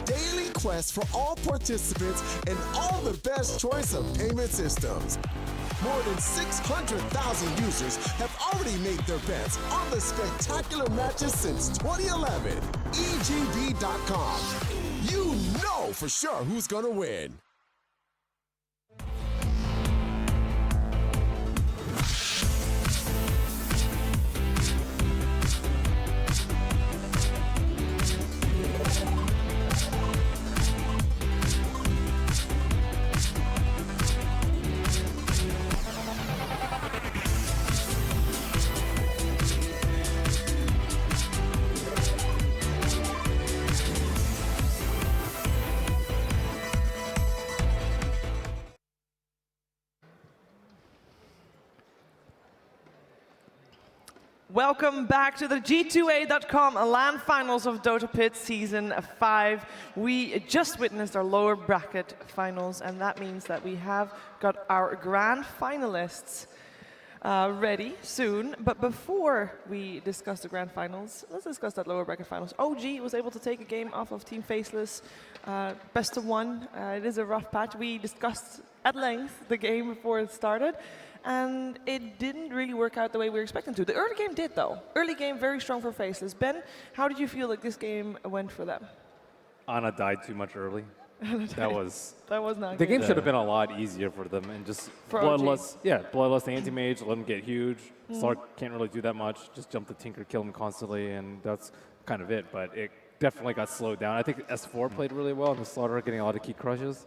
Daily quest for all participants and all the best choice of payment systems. More than 600,000 users have already made their bets on the spectacular matches since 2011. EGB.com. You know for sure who's gonna win. Welcome back to the G2A.com LAN finals of Dota Pit Season 5. We just witnessed our lower bracket finals, and that means that we have got our grand finalists ready soon. But before we discuss the grand finals, let's discuss that lower bracket finals. OG was able to take a game off of Team Faceless, best of one. It is a rough patch. We discussed at length the game before it started, and it didn't really work out the way we were expecting to. The early game did, though. Early game, very strong for Faceless. Ben, how did you feel like this game went for them? Ana died too much early. That was not the good. game should have been a lot easier for them, and just For bloodlust. Yeah, bloodlust anti-mage, let him get huge. Slark can't really do that much. Just jump the Tinker, kill him constantly, and that's kind of it. But it definitely got slowed down. I think S4 played really well, and the Slaughter getting a lot of key crushes.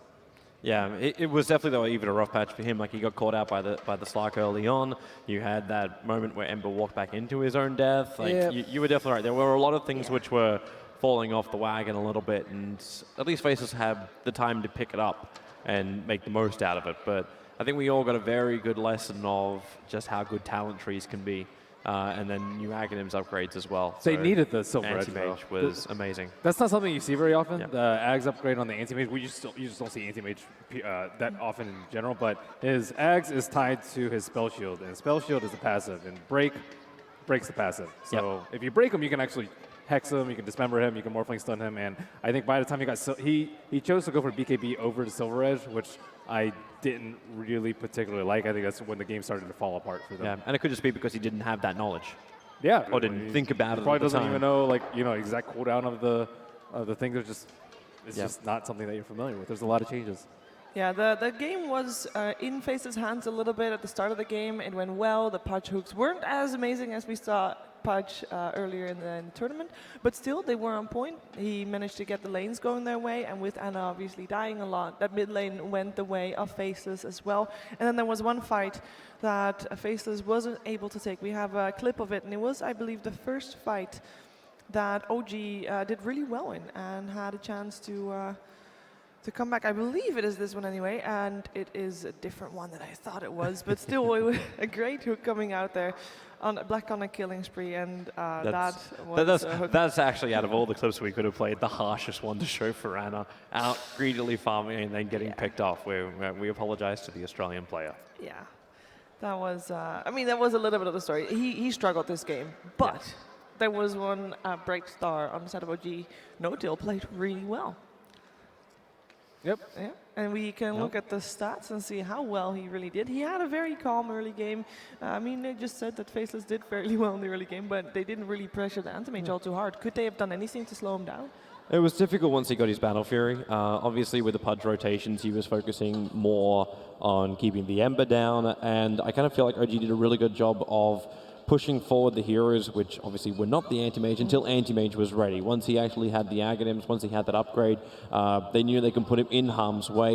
Yeah, it was definitely though even a rough patch for him. Like he got caught out by the Slark early on. You had that moment where Ember walked back into his own death. Like you were definitely right. There were a lot of things which were falling off the wagon a little bit, and at least Faceless had the time to pick it up and make the most out of it. But I think we all got a very good lesson of just how good talent trees can be. And then new Aghanims upgrades as well. They needed the Silver Edge, Anti-Mage was amazing. That's not something you see very often. Yeah. The Ags upgrade on the Anti-Mage, you just don't see Anti-Mage that often in general, but his Ags is tied to his Spell Shield, and Spell Shield is a passive, and breaks the passive. So if you break him, you can actually hex him, you can dismember him, you can Morphling stun him, and I think by the time he chose to go for BKB over to Silver Edge, which I didn't really particularly like. I think that's when the game started to fall apart for them. Yeah, and it could just be because he didn't have that knowledge. Yeah, or didn't think about it. Probably at the doesn't time. even know exact cooldown of the thing. It's just not something that you're familiar with. There's a lot of changes. Yeah, the game was in Faceless hands a little bit at the start of the game. It went well. The Pudge hooks weren't as amazing as we saw Pudge earlier in the tournament, but still they were on point. He managed to get the lanes going their way, and with Ana obviously dying a lot, that mid lane went the way of Faceless as well. And then there was one fight that Faceless wasn't able to take. We have a clip of it, and it was, I believe, the first fight that OG did really well in and had a chance to come back. I believe it is this one anyway, and it is a different one than I thought it was, but still it was a great hook coming out there on Black on a killing spree, and that's actually, out of all the clips we could have played, the harshest one to show for Ana, out greedily farming and then getting picked off. We apologize to the Australian player. Yeah, that was, I mean, that was a little bit of the story. He struggled this game, but there was one bright star on the side of OG. No-Till played really well. Yep. Yeah, and we can look at the stats and see how well he really did. He had a very calm early game. I mean, they just said that Faceless did fairly well in the early game, but they didn't really pressure the Anti-Mage all too hard. Could they have done anything to slow him down? It was difficult once he got his Battle Fury. Obviously, with the Pudge rotations, he was focusing more on keeping the Ember down, and I kind of feel like OG did a really good job of pushing forward the heroes, which obviously were not the Anti-Mage until Anti-Mage was ready. Once he actually had the Aghanims, once he had that upgrade, they knew they could put him in harm's way.